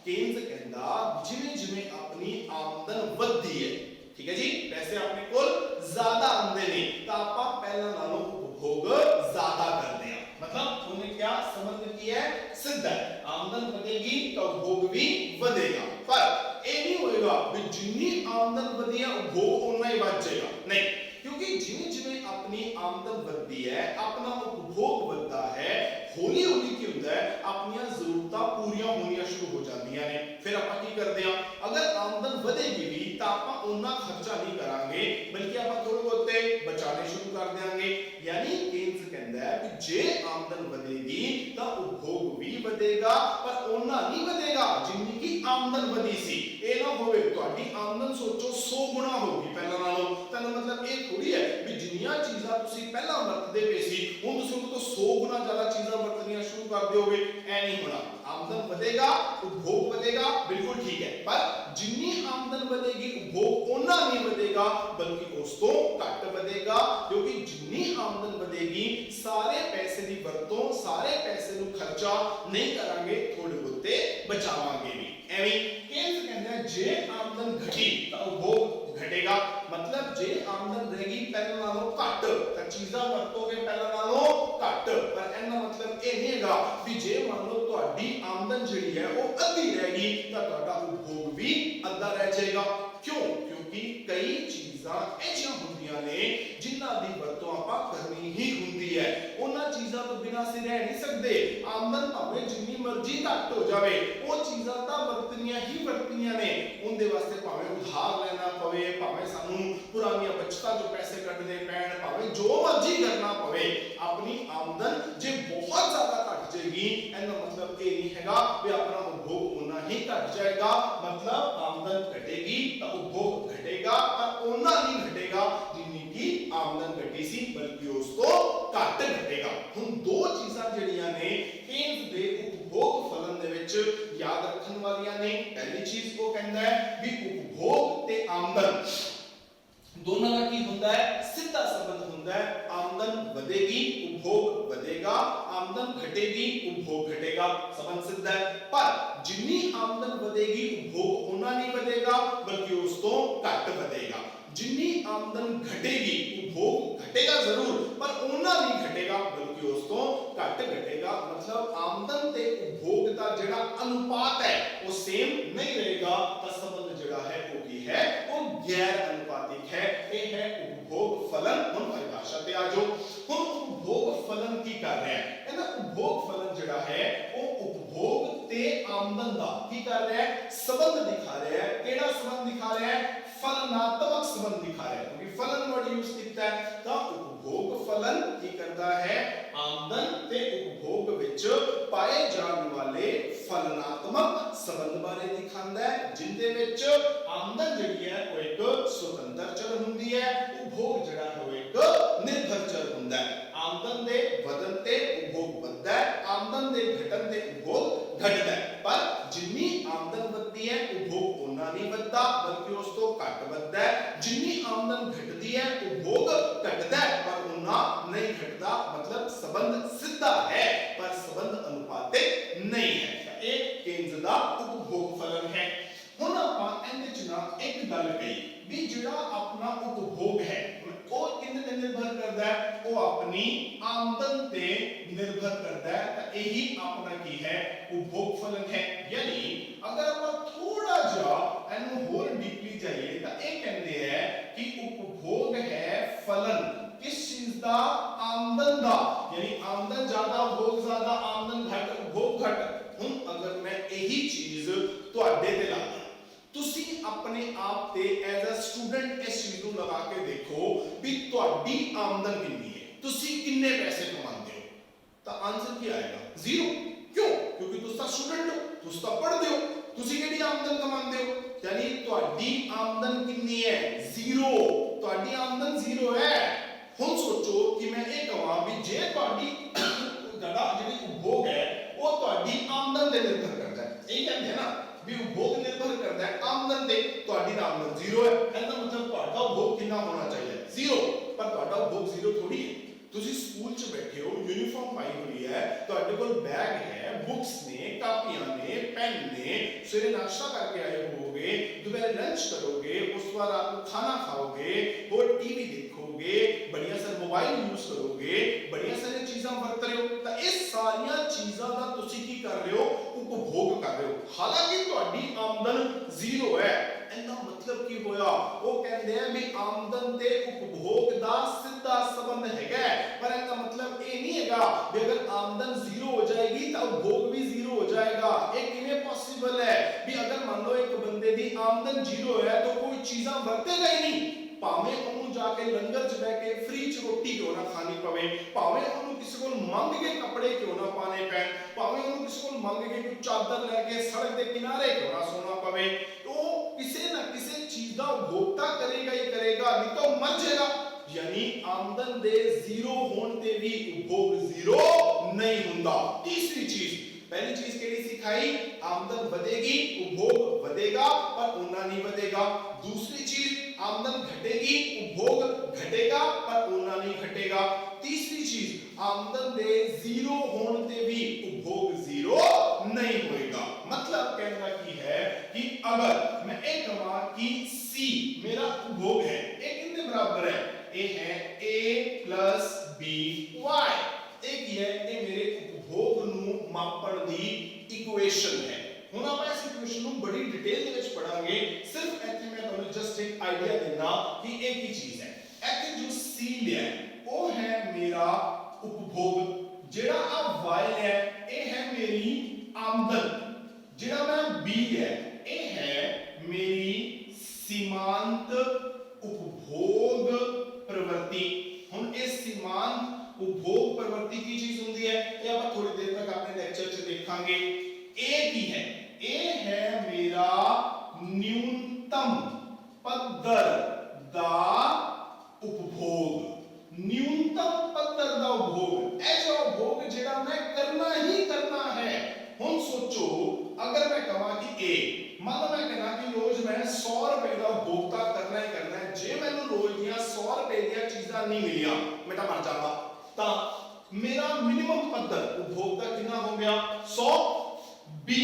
ਕੇਨਜ਼ ਕਹਿੰਦਾ ਜਿਵੇਂ ਜਿਵੇਂ ਆਪਣੀ ਆਮਦਨ ਵੱਧਦੀ ਹੈ, ਠੀਕ ਹੈ ਜੀ, ਪੈਸੇ ਆਪਣੇ ਕੋਲ ਜ਼ਿਆਦਾ ਆਉਂਦੇ ਨੇ ਤਾਂ ਆਪਾਂ ਪਹਿਲਾਂ ਨਾਲੋਂ ਉਪਭੋਗ ਜ਼ਿਆਦਾ ਕਰਦੇ ਹਾਂ। मतलब ਉਹਨੇ ਕਿਹਾ ਸੰਬੰਧ ਕੀ ਹੈ? ਸਿੱਧਾ ਹੈ। ਆਮਦਨ ਵਧੇਗੀ ਤਾਂ ਉਪਭੋਗ ਵੀ ਵਧੇਗਾ। ਪਰ ਇਹ ਨਹੀਂ ਹੋਏਗਾ ਵੀ ਜਿੰਨੀ ਆਮਦਨ ਵਧੀ ਹੈ ਉਪਭੋਗ ਉਨਾ ਹੀ ਵੱਧ ਜਾਏਗਾ, ਨਹੀਂ। ਕਿਉਂਕਿ ਜਿਵੇਂ ਜਿਵੇਂ ਆਪਣੀ ਆਮਦਨ ਵਧਦੀ ਹੈ ਆਪਣਾ ਉਪਭੋਗ ਵਧਦਾ ਹੈ, ਹੌਲੀ ਹੌਲੀ ਕੀ ਹੁੰਦਾ ਹੈ? ਆਪਣੀਆਂ ਜ਼ਰੂਰਤਾਂ ਪੂਰੀਆਂ ਹੋਣੀਆਂ ਸ਼ੁਰੂ ਹੋ ਜਾਂਦੀਆਂ ਨੇ। ਫਿਰ ਆਪਾਂ ਕੀ ਕਰਦੇ ਹਾਂ? ਅਗਰ ਆਮਦਨ ਵਧੇਗੀ ਵੀ ਤਾਂ ਆਪਾਂ ਉਹਨਾਂ ਖਰਚਾ ਨਹੀਂ ਕਰਾਂਗੇ, ਬਲਕਿ ਆਪਾਂ ਥੋੜੇ ਬਹੁਤੇ ਬਚਾਣੇ ਸ਼ੁਰੂ ਕਰ ਦੇਵਾਂਗੇ। यानी केन्स कहता है कि जे आमदन बढ़ेगी तो उपभोग भी बढ़ेगा, पर ओना नहीं बढ़ेगा जिन्नी की आमदन बढ़ी सी। ए ना होवे ਤੁਹਾਡੀ ਆਮਦਨ ਸੋਚੋ 100 ਗੁਣਾ ਹੋਗੀ ਪਹਿਲਾਂ ਨਾਲੋਂ, ਤਾਂ ਮਤਲਬ ਇਹ ਥੋੜੀ ਹੈ ਵੀ ਜਿੰਨੀਆਂ ਚੀਜ਼ਾਂ ਤੁਸੀਂ ਪਹਿਲਾਂ ਵਰਤਦੇ ਪਏ ਸੀ ਹੁਣ ਤੁਸੀਂ ਉਹ ਤੋਂ 100 ਗੁਣਾ ਜ਼ਿਆਦਾ ਚੀਜ਼ਾਂ ਵਰਤਣੀਆਂ ਸ਼ੁਰੂ ਕਰ ਦਿਓਗੇ, ਐ ਨਹੀਂ ਹੋਣਾ। ਆਮਦਨ ਵਧੇਗਾ उपभोग ਵਧੇਗਾ, ਬਿਲਕੁਲ ਠੀਕ ਹੈ, ਪਰ ਜਿੰਨੀ ਆਮਦਨ ਵਧੇਗੀ उपभोग ओना नहीं ਵਧੇਗਾ ਬਲਕਿ ਉਸ ਤੋਂ ਘੱਟ ਵਧੇਗਾ, ਕਿਉਂਕਿ ਜਿੰਨੀ ਆਮਦਨ ਵਧੇਗੀ ਸਾਰੇ ਪੈਸੇ ਦੀ ਵਰਤੋਂ, ਸਾਰੇ ਪੈਸੇ ਨੂੰ ਖਰਚਾ ਨਹੀਂ ਕਰਾਂਗੇ, ਥੋੜੇ ਬਹੁਤੇ ਬਚਾਵਾਂਗੇ ਵੀ। ਐਵੇਂ ਕੇਸ ਕਹਿੰਦਾ ਜੇ ਆਮਦਨ ਘਟੀ ਤਾਂ उपभोग घटेगा, मतलब जे आमदन रहेगी पहले नालों घट ਤਾਂ ਚੀਜ਼ਾਂ ਵਰਤੋਗੇ ਪਹਿਲਾਂ ਨਾਲੋਂ ਘੱਟ। ਪਰ ਇਹਦਾ ਮਤਲਬ ਇਹ ਨਹੀਂ ਹੈਗਾ ਵੀ ਜੇ ਮੰਨ ਲਓ ਤੁਹਾਡੀ ਆਮਦਨ ਜਿਹੜੀ ਹੈ ਉਹ ਅੱਧੀ ਰਹੇਗੀ ਤਾਂ ਤੁਹਾਡਾ ਉਪਭੋਗ ਵੀ ਅੱਧਾ ਰਹਿ ਜਾਏਗਾ। ਕਿਉਂ? ਕਿਉਂਕਿ ਕਈ ਚੀਜ਼ਾਂ ਐਸੀਆਂ ਹੁੰਦੀਆਂ ਨੇ ਜਿਨ੍ਹਾਂ ਦੀ ਵਰਤੋਂ ਆਪਾਂ ਕਰਨੀ ਹੀ ਹੁੰਦੀ ਹੈ, ਉਹਨਾਂ ਚੀਜ਼ਾਂ ਤੋਂ ਬਿਨਾਂ ਅਸੀਂ ਰਹਿ ਨਹੀਂ ਸਕਦੇ। ਆਮਦਨ ਭਾਵੇਂ ਜਿੰਨੀ ਮਰਜ਼ੀ ਘੱਟ ਹੋ ਜਾਵੇ ਉਹ ਚੀਜ਼ਾਂ ਤਾਂ ਵਰਤਣੀਆਂ ਹੀ ਵਰਤਣੀਆਂ ਨੇ, ਉਹਦੇ ਵਾਸਤੇ ਭਾਵੇਂ ਉਧਾਰ ਲੈਣਾ ਪਵੇ, ਭਾਵੇਂ ਸਾਨੂੰ ਪੁਰਾਣੀਆਂ ਬਚਤਾਂ ਚੋਂ ਪੈਸੇ ਕੱਢਣੇ ਪੈਣ, ਭਾਵੇਂ ਜੋ ਮਰਜ਼ੀ ਕਰਨਾ ਪਵੇ। ਆਪਣੀ ਆਮਦਨ ਜੇ ਬਹੁਤ ਜ਼ਿਆਦਾ ਘਟ ਜਾਏਗੀ ਇਹਦਾ ਮਤਲਬ ਇਹ ਨਹੀਂ ਹੈਗਾ ਵੀ ਆਪਣਾ ਉਪਭੋਗ ਉਨਾ ਹੀ ਘਟ ਜਾਏਗਾ। मतलब आमदन घटेगी तो उपभोग घटेगा, पर ओना नहीं घटेगा जिन्नी की आमदन घटी सी, बल्कि उस तो घट घटेगा। हुन दो चीज़ां जड़ियां ने केन्स दे उपभोग फलन दे विच याद रखन वालियां ने। पहली चीज वो कहंदा है भी उपभोग ते आमदन दोनों का की होता है? सीधा संबंध होता है। आमदन बढ़ेगी उपभोग बढ़ेगा, आमदन घटेगी उपभोग घटेगा, संबंध सीधा है। पर जिन्नी आमदन बढ़ेगी उपभोग ओना नहीं बढ़ेगा बल्कि उस तो घट बढ़ेगा। जिन्नी आमदन घटेगी उपभोग घटेगा जरूर पर ओना नहीं घटेगा बल्कि उस तो घट घटेगा। मतलब आमदन ते उपभोग दा जेड़ा अनुपात है वो सेम नहीं रहेगा, तो संबंध जेड़ा है वो की है वो गैर अनुपातिक है। ये है उपभोग फलन। हम परिभाषा पे आ जाओ। हम उपभोग फलन की कर रहे हैं, है ना? उपभोग फलन जेड़ा है वो उपभोग ते आमदन दा की कर रहे हैं? संबंध दिखा रहे हैं। केड़ा संबंध दिखा रहे हैं? फलनात्मक संबंध दिखा रहे हैं, क्योंकि फलन वर्ड यूज किया है। तो उपभोग फलन की करता है? आमदन ते उपभोग विच पाए जाने वाले फलनात्मक संबंध बारे दिखांदा है, जिंदे विच आमदन जिहड़ी है वो एक स्वतंत्र चर हुंदी है, उपभोग जिहड़ा है वो एक निर्भर चर हुंदा है। आमदन दे वधन ते उपभोग वधदा है, आमदन दे घटन ते उपभोग घटदा है। पर जिन्नी आमदन वधदी है उपभोग उन्ना नहीं वधदा बल्कि उस तो घट वधदा है। जिन्नी आमदन घटदी है उपभोग घटदा है पर उन्ना नहीं घटदा। मतलब संबंध सीधा है पर संबंध अनुपातिक नहीं है। एक केंद्र दा उपभोग फलन है। हुण आपां इहदे च ना एक गल कही भी जिहड़ा अपना उपभोग है वो किहदे ते निर्भर करदा है? वो अपनी आमदन ते निर्भर करदा है। तो यही अपना की है? उपभोग फलन है। यानी अगर आप थोड़ा जा इनू होर डीपली जाइए तो ये कहते हैं कि उपभोग है फलन किस चीज का? आमदन का। यानी आमदन ज्यादा उपभोग ज्यादा, ਨੂੰ ਲਗਾ ਕੇ ਦੇਖੋ ਵੀ ਤੁਹਾਡੀ ਆਮਦਨ ਕਿੰਨੀ ਹੈ, ਤੁਸੀਂ ਕਿੰਨੇ ਪੈਸੇ ਕਮਾਉਂਦੇ ਹੋ, ਤਾਂ ਆਨਸਰ ਕੀ ਆਏਗਾ? ਜ਼ੀਰੋ। ਕਿਉਂ? ਕਿਉਂਕਿ ਤੁਸੀਂ ਤਾਂ ਸਟੂਡੈਂਟ ਹੋ, ਤੁਸੀਂ ਤਾਂ ਪੜ੍ਹਦੇ ਹੋ, ਤੁਸੀਂ ਕਿਹੜੀ ਆਮਦਨ ਕਮਾਉਂਦੇ ਹੋ? ਯਾਨੀ ਤੁਹਾਡੀ ਆਮਦਨ ਕਿੰਨੀ ਹੈ? ਜ਼ੀਰੋ। ਤੁਹਾਡੀ ਆਮਦਨ ਜ਼ੀਰੋ ਹੈ। ਹੁਣ ਸੋਚੋ ਕਿ ਮੈਂ ਇਹ ਕਹਾਂ ਵੀ ਜੇ ਤੁਹਾਡੀ ਜਿਹੜੀ ਉਪਭੋਗ ਹੈ ਉਹ ਤੁਹਾਡੀ ਆਮਦਨ ਤੇ ਨਿਰਭਰ ਕਰਦਾ ਹੈ, ਇਹ ਕਹਿੰਦੇ ਆ ਨਾ ਵੀ ਉਪਭੋਗ ਨਿਰਭਰ ਕਰਦਾ ਹੈ ਆਮਦਨ ਤੇ, ਤੁਹਾਡੀ ਆਮਦਨ ਜ਼ੀਰੋ ਹੈ, ਇਹਦਾ ਮਤਲਬ ਤੁਹਾਡਾ ਉਪਭੋਗ ਕਿੰਨਾ ਹੋਣਾ ਚਾਹੀਦਾ? ਜ਼ੀਰੋ। ਪਰ ਤੁਹਾਡਾ ਉਪਭੋਗ ਜ਼ੀਰੋ ਥੋੜੀ ਹੈ। ਤੁਸੀਂ ਸਕੂਲ 'ਚ ਬੈਠੇ ਹੋ, ਯੂਨੀਫਾਰਮ ਪਾਈ ਹੋਈ ਹੈ, ਤੁਹਾਡੇ ਕੋਲ ਬੈਗ ਹੈ, ਬੁక్స్ ਨੇ, ਕਾਪੀਆਂ ਨੇ, ਪੈਨ ਨੇ, ਸਵੇਰੇ ਨਾਸ਼ਤਾ ਕਰਕੇ ਆਏ ਹੋਵੋਗੇ, ਦੁਪਹਿਰ ਲੰਚ ਕਰੋਗੇ, ਉਸ ਤੋਂ ਬਾਅਦ ਰਾਤ ਨੂੰ ਖਾਣਾ ਖਾਓਗੇ, ਹੋਰ ਟੀਵੀ ਦੇਖੋਗੇ, बढ़िया सा मोबाइल यूज करोगे, बढ़िया सारी चीज़ां वरत रहे हो, ਤਾਂ ਇਹ ਸਾਰੀਆਂ ਚੀਜ਼ਾਂ ਦਾ ਤੁਸੀਂ ਕੀ ਕਰ ਰਹੇ ਹੋ? ਉਪਭੋਗ ਕਰ ਰਹੇ ਹੋ। ਹਾਲਾਂਕਿ ਤੁਹਾਡੀ ਆਮਦਨ ਜ਼ੀਰੋ ਹੈ। ਇਹਦਾ ਮਤਲਬ ਕੀ ਹੋਇਆ? ਉਹ ਕਹਿੰਦੇ ਆ ਵੀ ਆਮਦਨ ਤੇ ਉਪਭੋਗ ਦਾ ਸਿੱਧਾ ਸੰਬੰਧ ਹੈਗਾ, ਪਰ ਇਹਦਾ ਮਤਲਬ ਇਹ ਨਹੀਂ ਹੈਗਾ ਵੀ ਅਗਰ ਆਮਦਨ ਜ਼ੀਰੋ ਹੋ ਜਾਏਗੀ ਤਾਂ ਉਪਭੋਗ ਵੀ ਜ਼ੀਰੋ ਹੋ ਜਾਏਗਾ। ਇਹ ਕਿਵੇਂ ਪੋਸੀਬਲ ਹੈ ਵੀ ਅਗਰ ਮੰਨ ਲਓ ਇੱਕ ਬੰਦੇ ਦੀ ਆਮਦਨ ਜ਼ੀਰੋ ਹੈ ਤਾਂ ਕੋਈ ਚੀਜ਼ਾਂ ਵਰਤੇਗਾ ਹੀ ਨਹੀਂ, ਭਾਵੇਂ ਉਹਨੂੰ ਜਾ ਕੇ ਲੰਗਰ 'ਚ ਬਹਿ ਕੇ ਫ੍ਰੀ 'ਚ ਰੋਟੀ ਕਿਉਂ ਨਾ ਖਾਣੀ ਪਵੇ, ਭਾਵੇਂ ਉਹਨੂੰ ਕਿਸੇ ਕੋਲ ਮੰਗ ਕੇ ਕੱਪੜੇ ਕਿਉਂ ਨਾ ਪਾਣੇ ਪੈਣ, ਭਾਵੇਂ ਉਹਨੂੰ ਕਿਸੇ ਕੋਲ ਮੰਗ ਕੇ ਕੋਈ ਚਾਦਰ ਲੈ ਕੇ ਸੜਕ ਦੇ ਕਿਨਾਰੇ ਕਿਉਂ ਨਾ ਸੋਣਾ ਪਵੇ, ਉਹ ਕਿਸੇ ਨਾ ਕਿਸੇ ਚੀਜ਼ ਦਾ ਉਪਭੋਗਤਾ ਕਰੇਗਾ ਹੀ ਕਰੇਗਾ, ਨਹੀਂ ਤਾਂ ਮਰ ਜਾਏਗਾ। यानी आमदन दे जीरो होने ते भी उपभोग जीरो नहीं हुंदा। तीसरी चीज, पहली चीज केड़ी सिखाई, आमदन बढ़ेगी उपभोग बढ़ेगा पर उतना नहीं बढ़ेगा। दूसरी चीज, आमदन घटेगी उपभोग घटेगा पर उतना नहीं घटेगा। तीसरी चीज, आमदन दे जीरो होने ते भी उपभोग जीरो नहीं होएगा। मतलब कहना की है कि अगर मैं एक कहूं कि C मेरा उपभोग है, ए कितने बराबर है, ए है a plus b y, एक ही है, ए मेरे उपभोग ਨੂੰ ਮਾਪਣ ਦੀ ਇਕੁਏਸ਼ਨ ਹੈ। ਹੁਣ ਆਪਾਂ ਇਸ ਇਕੁਏਸ਼ਨ ਨੂੰ ਬੜੀ ਡਿਟੇਲ ਦੇ ਵਿੱਚ ਪੜਾਂਗੇ, ਸਿਰਫ ਇੱਥੇ ਮੈਂ ਤੁਹਾਨੂੰ ਜਸਟ ਇੱਕ ਆਈਡੀਆ ਦੇਣਾ ਕਿ ਇਹ ਕੀ ਚੀਜ਼ ਹੈ। ਇੱਥੇ ਜੋ c ਲਿਆ ਉਹ ਹੈ ਮੇਰਾ उपभोग, ਜਿਹੜਾ ਆ y ਹੈ ਇਹ ਹੈ ਮੇਰੀ ਆਮਦਨ, ਜਿਹੜਾ ਮੈਂ b ਹੈ ਇਹ ਹੈ ਮੇਰੀ सीमांत उपभोग प्रवृत्ति। ਹੁਣ ਇਹ सीमांत उपभोग प्रवृत्ति की चीज ਹੁੰਦੀ ਹੈ, ਇਹ ਆਪਾਂ ਥੋੜੀ ਦੇਰ ਤੱਕ ਆਪਣੇ ਲੈਕਚਰ 'ਚ ਦੇਖਾਂਗੇ। ਇਹ ਕੀ ਹੈ, ਇਹ ਹੈ ਮੇਰਾ न्यूनतम पद्धर ਦਾ उपभोग। न्यूनतम पद्धर ਦਾ उपभोग, ਇਹ ਜੋ उपभोग ਜਿਹੜਾ ਮੈਂ ਕਰਨਾ ਹੀ ਕਰਨਾ ਹੈ। ਹੁਣ ਸੋਚੋ अगर मैं कहा कि ए, मान लो मैं कहना कि रोज मैं 100 रुपए का उपभोक्ता करना ही करना है, जे मैंने रोज दिया 100 रुपए दिया चीज़ां नहीं मिलिया मैं तो मर जाऊंगा, ता मेरा मिनिमम पद्धर उपभोक्ता कितना हो गया 100। बी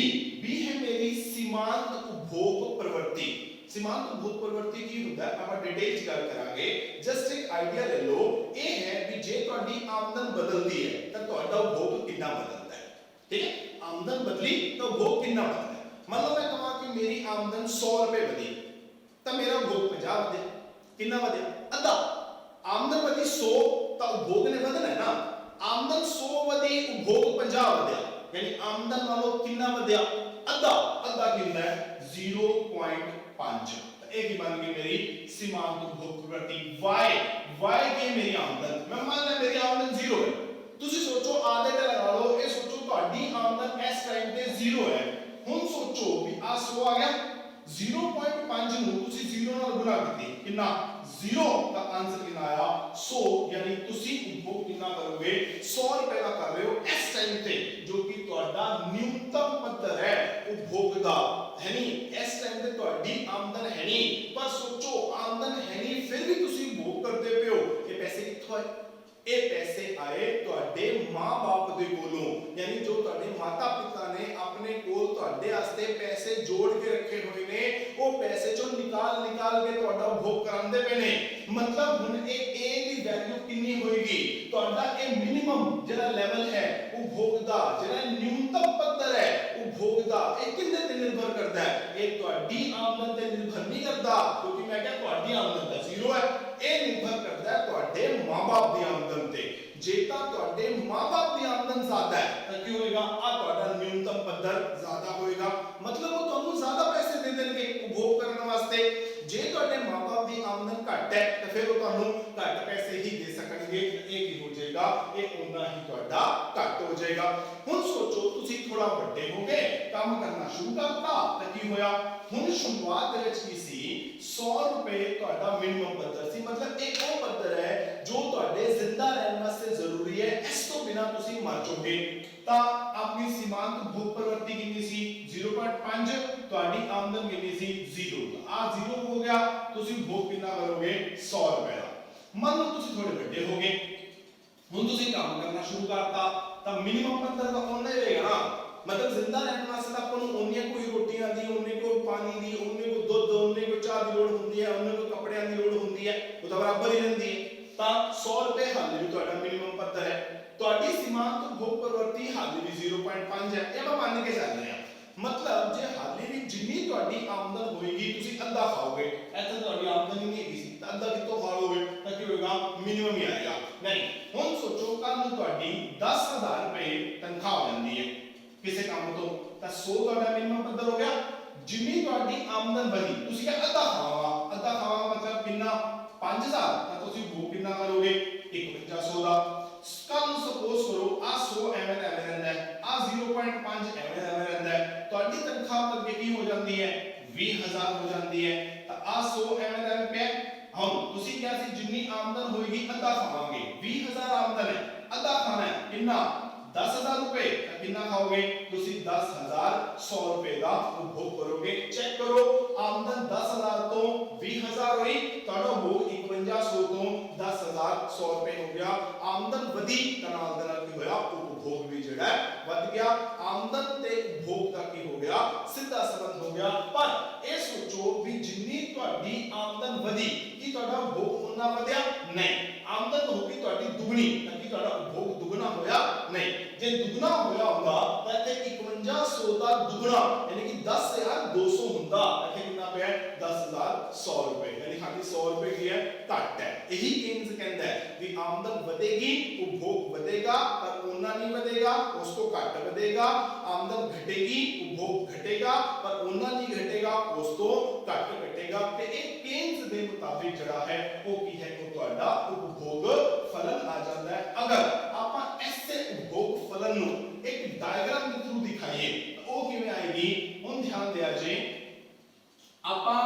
है मेरी सीमांत उपभोग प्रवृत्ति। सीमांत उपभोग प्रवृत्ति की ਹੁੰਦਾ ਹੈ, ਆਪਾਂ ਡਿਟੇਲ ਚ ਗੱਲ ਕਰਾਂਗੇ। ਜਸਟ ਇੱਕ ਆਈਡੀਆ ਲੈ ਲਓ, ਇਹ ਹੈ ਵੀ ਜੇ ਤੁਹਾਡੀ ਆਮਦਨ ਬਦਲਦੀ ਹੈ ਤਾਂ ਤੁਹਾਡਾ ਉਪਭੋਗ ਕਿੰਨਾ ਬਦਲਦਾ ਹੈ। ठीक है, आमदन बदली तो उपभोग कितना बदला है। मान लो मैं कहा कि मेरी आमदन 100 रुपए बढ़ी तो मेरा उपभोग 50 बढ़े, कितना बढ़े अद्धा। आमदन बढ़ी 100 तो उपभोग ने बढ़ना है ना, आमदन 100 बढ़ी उपभोग 50 बढ़या, यानी आमदन वालों कितना बढ़या अद्धा। अद्धा कितना है 0.5। तो एक ही बन गई मेरी सीमांत उपभोग प्रवृत्ति y की मेरी आमदन। मैं मान लिया मेरी आमदन 0 है, ਤੁਸੀਂ ਸੋਚੋ ਆਦੇ ਤੇ ਲਗਾ ਲਓ, ਇਹ ਸੋਚੋ ਤੁਹਾਡੀ ਆਮਦਨ ਇਸ ਟਾਈਮ ਤੇ 0 ਹੈ। ਹੁਣ ਸੋਚੋ ਵੀ ਆ 100 ਆ ਗਿਆ, 0.5 ਨੂੰ ਤੁਸੀਂ 0 ਨਾਲ ਗੁਣਾ ਕੀਤੀ ਕਿੰਨਾ 0, ਦਾ ਆਨਸਰ ਕਿੰਨਾ ਆਇਆ 100। ਯਾਨੀ ਤੁਸੀਂ ਉਪਭੋਗ ਕਿੰਨਾ ਕਰੋਗੇ 100 ਰੁਪਏ ਦਾ ਕਰ ਰਹੇ ਹੋ ਇਸ ਟਾਈਮ ਤੇ, ਜੋ ਕਿ ਤੁਹਾਡਾ ਨਿਊਨਤਮ ਪੱਧਰ ਹੈ ਉਪਭੋਗ ਦਾ, ਹੈ ਨਹੀਂ ਇਸ ਟਾਈਮ ਤੇ ਤੁਹਾਡੀ ਆਮਦਨ ਹੈ ਨਹੀਂ। ਪਰ ਸੋਚੋ ਆਮਦਨ ਹੈ ਨਹੀਂ ਫਿਰ ਵੀ ਤੁਸੀਂ ਉਪਭੋਗ ਕਰਦੇ ਪਿਓ, ਇਹ ਪੈਸੇ ਕਿੱਥੋਂ ਆਏ, ਇਹ ਪੈਸੇ ਆਏ ਤੁਹਾਡੇ ਮਾਂ-ਬਾਪ ਦੇ ਕੋਲੋਂ, ਯਾਨੀ ਜੋ ਤੁਹਾਡੇ ਮਾਤਾ-ਪਿਤਾ ਨੇ ਆਪਣੇ ਕੋਲ ਤੁਹਾਡੇ ਵਾਸਤੇ ਪੈਸੇ ਜੋੜ ਕੇ ਰੱਖੇ ਹੋਏ ਨੇ, ਉਹ ਪੈਸੇ ਚੋਂ ਨਿਕਾਲ ਕੇ ਤੁਹਾਡਾ ਉਪਭੋਗ ਕਰਾਉਂਦੇ ਪਏ ਨੇ। ਮਤਲਬ ਹੁਣ ਇਹ A ਦੀ ਵੈਲਿਊ ਕਿੰਨੀ ਹੋਏਗੀ, ਤੁਹਾਡਾ ਇਹ ਮਿਨੀਮਮ ਜਿਹੜਾ ਲੈਵਲ ਹੈ ਉਪਭੋਗ ਦਾ, ਜਿਹੜਾ ਨਿਊਨਤਮ ਪੱਧਰ ਹੈ ਉਪਭੋਗ ਦਾ, ਇਹ ਕਿੰਨੇ ਤੇ ਨਿਰਭਰ ਕਰਦਾ ਹੈ, ਇਹ ਤੁਹਾਡੀ ਆਮਦਨ ਤੇ ਨਿਰਭਰ ਨਹੀਂ ਕਰਦਾ, ਕਿਉਂਕਿ ਮੈਂ ਕਿਹਾ ਤੁਹਾਡੀ ਆਮਦਨ ਤਾਂ 0 ਹੈ, ਇਹ ਨਿਰਭਰ ਕਰਦਾ ਹੈ ਤੁਹਾਡੇ ਮਾਂ-ਬਾਪ ਦੀ ਆਮਦਨ ਤੇ। ਜੇ ਤਾਂ ਤੁਹਾਡੇ ਮਾਂ-ਬਾਪ ਦੀ ਆਮਦਨ ਜ਼ਿਆਦਾ ਹੈ ਤਾਂ ਕੀ ਹੋਏਗਾ, ਆ ਤੁਹਾਡਾ ਨਿਊਨਤਮ ਪੱਧਰ ਜ਼ਿਆਦਾ ਹੋਏਗਾ, ਮਤਲਬ ਉਹ ਤੁਹਾਨੂੰ ਜ਼ਿਆਦਾ ਪੈਸੇ ਦੇ ਦੇਣਗੇ ਉਪਭੋਗ ਕਰਨ ਵਾਸਤੇ। ਜੇ ਤੁਹਾਡੇ ਮਾਂ-ਬਾਪ ਦੀ ਆਮਦਨ ਘੱਟ ਹੈ ਤੁਹਾਨੂੰ ਘੱਟ ਪੈਸੇ ਹੀ ਦੇ ਸਕਣਗੇ। ਇਹ ਕੀ ਹੋ ਜਾਏਗਾ, ਇਹ ਉਨਾ ਹੀ ਤੁਹਾਡਾ ਘੱਟ ਹੋ ਜਾਏਗਾ। ਹੁਣ ਸੋਚੋ ਤੁਸੀਂ ਥੋੜਾ ਵੱਡੇ ਹੋ ਗਏ, ਕੰਮ ਕਰਨਾ ਸ਼ੁਰੂ ਕਰਤਾ ਤਾਂ ਕੀ ਹੋਇਆ, ਹੁਣ ਸ਼ੁਰੂਆਤ ਦੇ ਵਿੱਚ ਕੀ ਸੀ 100 ਰੁਪਏ ਤੁਹਾਡਾ ਮਿਨੀਮਮ ਪੱਧਰ ਸੀ, ਮਤਲਬ ਇਹ ਉਹ ਪੱਧਰ ਹੈ ਜੋ ਤੁਹਾਡੇ ਜ਼ਿੰਦਾ ਰਹਿਣ ਵਾਸਤੇ ਜ਼ਰੂਰੀ ਹੈ, ਇਸ ਤੋਂ ਬਿਨਾ ਤੁਸੀਂ ਮਰ ਜਾਓਗੇ। ਤਾਂ ਆਪਣੀ ਸੀਮਾਂਤ ਭੋਗ ਪ੍ਰਵਰਤੀ ਕਿੰਨੀ ਸੀ 0.5, ਤੁਹਾਡੀ ਆਮਦਨ ਕਿੰਨੀ ਸੀ 0, ਆ 0 ਹੋ ਗਿਆ, ਤੁਸੀਂ ਭੋਗ ਕਿੰਨਾ ਕਰੋਗੇ 100 ਰੁਪਏ ਦਾ। ਮੰਨ ਲਓ ਤੁਸੀਂ ਥੋੜੇ ਵੱਡੇ ਹੋ ਗਏ, ਹੁਣ ਤੁਸੀਂ ਕੰਮ ਕਰਨਾ ਸ਼ੁਰੂ ਕਰਤਾ ਤਾਂ ਮਿਨੀਮਮ ਪੱਧਰ ਤਾਂ ਉਨਾ ਹੀ ਰਹੇਗਾ ਨਾ, मतलब जिंदा रहने वास्ते ਆਪਾਂ ਨੂੰ ਉਹਨੀਆਂ ਕੋਈ ਰੋਟੀਆਂ ਦੀ, ਉਹਨੇ ਕੋਈ ਪਾਣੀ ਦੀ, ਉਹਨੇ ਕੋਈ ਦੁੱਧ, ਉਹਨੇ ਕੋਈ ਚਾਹ ਦੀ ਲੋੜ ਹੁੰਦੀ ਹੈ, ਉਹਨੇ ਕੋਈ ਕੱਪੜਿਆਂ ਦੀ ਲੋੜ ਹੁੰਦੀ ਹੈ, ਉਹ ਤਾਂ ਬਰਾਬਰ ਹੀ ਰਹਿੰਦੀ ਹੈ। ਤਾਂ 100 ਰੁਪਏ ਹਾਲੇ ਵੀ ਤੁਹਾਡਾ ਮਿਨੀਮਮ ਪੱਧਰ ਹੈ। ਤੁਹਾਡੀ ਸੀਮਾਂਤ ਭੋਗ ਪ੍ਰਵਰਤੀ ਹਾਲੇ ਵੀ 0.5 ਹੈ, ਇਹ ਆਪਾਂ ਮੰਨ ਕੇ ਚੱਲ ਰਹੇ ਹਾਂ। मतलब ਜੇ ਹਾਲੇ ਵੀ ਜਿੰਨੀ ਤੁਹਾਡੀ ਆਮਦਨ ਹੋਏਗੀ ਤੁਸੀਂ ਅੱਧਾ ਖਾਓਗੇ, ਇੱਥੇ ਤੁਹਾਡੀ ਆਮਦਨ ਹੀ ਨਹੀਂ ਹੈਗੀ ਸੀ ਤਾਂ ਅੱਧਾ ਕਿੱਥੋਂ ਖਾਓਗੇ, ਤਾਂ ਕੀ ਹੋਏਗਾ ਮਿਨੀਮਮ ਹੀ ਆਏਗਾ। ਨਹੀਂ, ਹੁਣ ਸੋਚੋ ਕੱਲ ਨੂੰ ਤੁਹਾਡੀ 10,000 ਰੁਪਏ ਤਨਖਾਹ ਹੋ ਜਾਂਦੀ ਹੈ ਕਿਸੇ ਕੰਮ ਤੋਂ, ਤਾਂ 100 ਤੁਹਾਡਾ ਮਿਨੀਮਮ ਪੱਧਰ ਹੋ ਗਿਆ। ਜਿੰਨੀ ਤੁਹਾਡੀ ਆਮਦਨ ਵਧੀ, ਤੁਸੀਂ ਕਿਹਾ ਅੱਧਾ ਖਾਵਾਂਗਾ, ਅੱਧਾ ਖਾਵਾਂਗਾ ਮਤਲਬ ਕਿੰਨਾ 5000, ਤਾਂ ਤੁਸੀਂ ਭੋਗ ਕਿੰਨਾ ਕਰੋਗੇ 5100 ਦਾ। ਕੱਲ ਨੂੰ ਸਪੋਜ਼ ਕਰੋ ਆ 100 ਐਵੇਂ ਰਹਿੰਦਾ ਹੈ, ਆ 0.5 ਐਵੇਂ ਰਹਿੰਦਾ ਹੈ, ਤੁਹਾਡੀ ਤਨਖਾਹ ਅੱਗੇ ਕੀ ਹੋ ਜਾਂਦੀ ਹੈ 20000 ਹੋ ਜਾਂਦੀ ਹੈ, ਤਾਂ ਆ 100 ਐਵੇਂ ਪਿਆ। ਹੁਣ ਤੁਸੀਂ ਕਿਹਾ ਸੀ ਜਿੰਨੀ ਆਮਦਨ ਹੋਏਗੀ ਅੱਧਾ ਖਾਵਾਂਗੇ, 20000 ਆਮਦਨ ਹੈ, ਅੱਧਾ ਖਾਣਾ ਹੈ ਕਿੰਨਾ 10,000 रुपए, कितना खाओगे तुसी 10,100 रुपए का उपभोग करोगे। चेक करो आमदन 10,000 तो 20,000 हुई, ਤੁਹਾਡਾ ਭੋਗ 5100 ਤੋਂ 10,100 रुपए हो गया। ਆਮਦਨ ਵਧੀ ਤਾਂ ਨਾਲ ਦੇ ਨਾਲ ਕੀ ਹੋਇਆ, ਉਪਭੋਗ ਵੀ ਜਿਹੜਾ ਵੱਧ ਗਿਆ। ਆਮਦਨ ਤੇ ਉਪਭੋਗ ਦਾ ਕੀ ਹੋ ਗਿਆ, ਸਿੱਧਾ ਸੰਬੰਧ ਹੋ ਗਿਆ। ਪਰ ਇਹ ਸੋਚੋ ਵੀ ਜਿੰਨੀ ਤੁਹਾਡੀ ਆਮਦਨ ਵਧੀ ਕੀ ਤੁਹਾਡਾ ਉਪਭੋਗ ਉਨਾ ਵਧਿਆ ਨਹੀਂ, ਆਮਦਨ ਹੋਗੀ ਤੁਹਾਡੀ ਦੁਗਣੀ ਤਾਂ ਕੀ ਤੁਹਾਡਾ ਉਪਭੋਗ ਦੁਗਣਾ ਹੋਇਆ ਨਹੀਂ। ਜੇ ਦੁਗਣਾ ਹੋਇਆ ਹੁੰਦਾ ਤਾਂ ਇੱਥੇ 5100 ਦਾ ਦੁਗਣਾ ਯਾਨੀ ਕਿ 10,200 ਹੁੰਦਾ, ਇੱਥੇ ਕਿੰਨਾ ਪਿਆ 10,100 ਰੁਪਏ, ਯਾਨੀ ਸਾਡੀ 100 ਰੁਪਏ ਕੀ ਹੈ ਘੱਟ ਹੈ। ਇਹੀ ਕੇਨਜ਼ ਕਹਿੰਦਾ ਹੈ ਵੀ ਆਮਦਨ ਵਧੇਗੀ ਉਪਭੋਗ ਵਧੇਗਾ ਪਰ ਉਨਾ ਨਹੀਂ ਵਧੇਗਾ, ਉਸ ਤੋਂ ਘੱਟ ਵਧੇਗਾ। ਆਮਦਨ ਘਟੇਗੀ ਉਪਭੋਗ ਘਟੇਗਾ ਪਰ ਉਨਾ ਨਹੀਂ ਘਟੇਗਾ, ਉਸ ਤੋਂ ਘੱਟ ਘਟੇਗਾ। ਤੇ ਇਹ ਕੇਨਜ਼ ਦੇ ਮੁਤਾਬਿਕ ਜਿਹੜਾ ਹੈ ਉਹ ਕੀ ਹੈ, ਉਹ ਤੁਹਾਡਾ ਉਪਭੋਗ ਫਲਨ ਆ ਜਾਂਦਾ ਹੈ। ਅਗਰ ਆਪਾਂ ਐਸੇ ਉਪਭੋਗ ਫਲਨ ਨੂੰ ਇੱਕ ਡਾਇਗਰਾਮ ਦੇ ਥਰੂ ਦਿਖਾਈਏ ਤਾਂ ਉਹ ਕਿਵੇਂ ਆਏਗੀ, ਹੁਣ ਧਿਆਨ ਦਿਆ ਜੇ। ਆਪਾਂ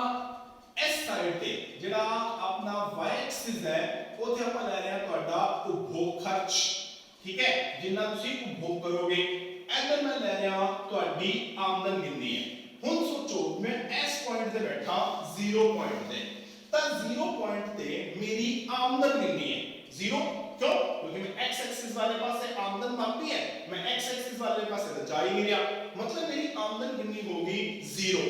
ਇਸ ਸਾਈਡ ਤੇ ਜਿਹੜਾ ਆਪਣਾ y ਐਕਸਿਸ ਹੈ ਉੱਥੇ ਆਪਾਂ ਲੈ ਰਹੇ ਹਾਂ ਤੁਹਾਡਾ ਉਪਭੋਗ ਖਰਚ, ਠੀਕ ਹੈ, ਜਿੰਨਾ ਤੁਸੀਂ ਉਪਭੋਗ ਕਰੋਗੇ। ਇੱਧਰ ਮੈਂ ਲੈ ਰਿਹਾ ਤੁਹਾਡੀ ਆਮਦਨ ਕਿੰਨੀ ਹੈ। ਹੁਣ ਸੋਚੋ ਮੈਂ ਇਸ ਪੁਆਇੰਟ ਤੇ ਬੈਠਾ 0 ਪੁਆਇੰਟ ਤੇ, ਤਾਂ 0 ਪੁਆਇੰਟ ਤੇ ਮੇਰੀ ਆਮਦਨ ਕਿੰਨੀ ਹੈ 0, क्यों? क्योंकि मैं x एक्सिस वाले पास से आमदन मापी है, मैं x एक्सिस वाले पास से जा ही नहीं रहा, मतलब मेरी आमदन कितनी होगी 0।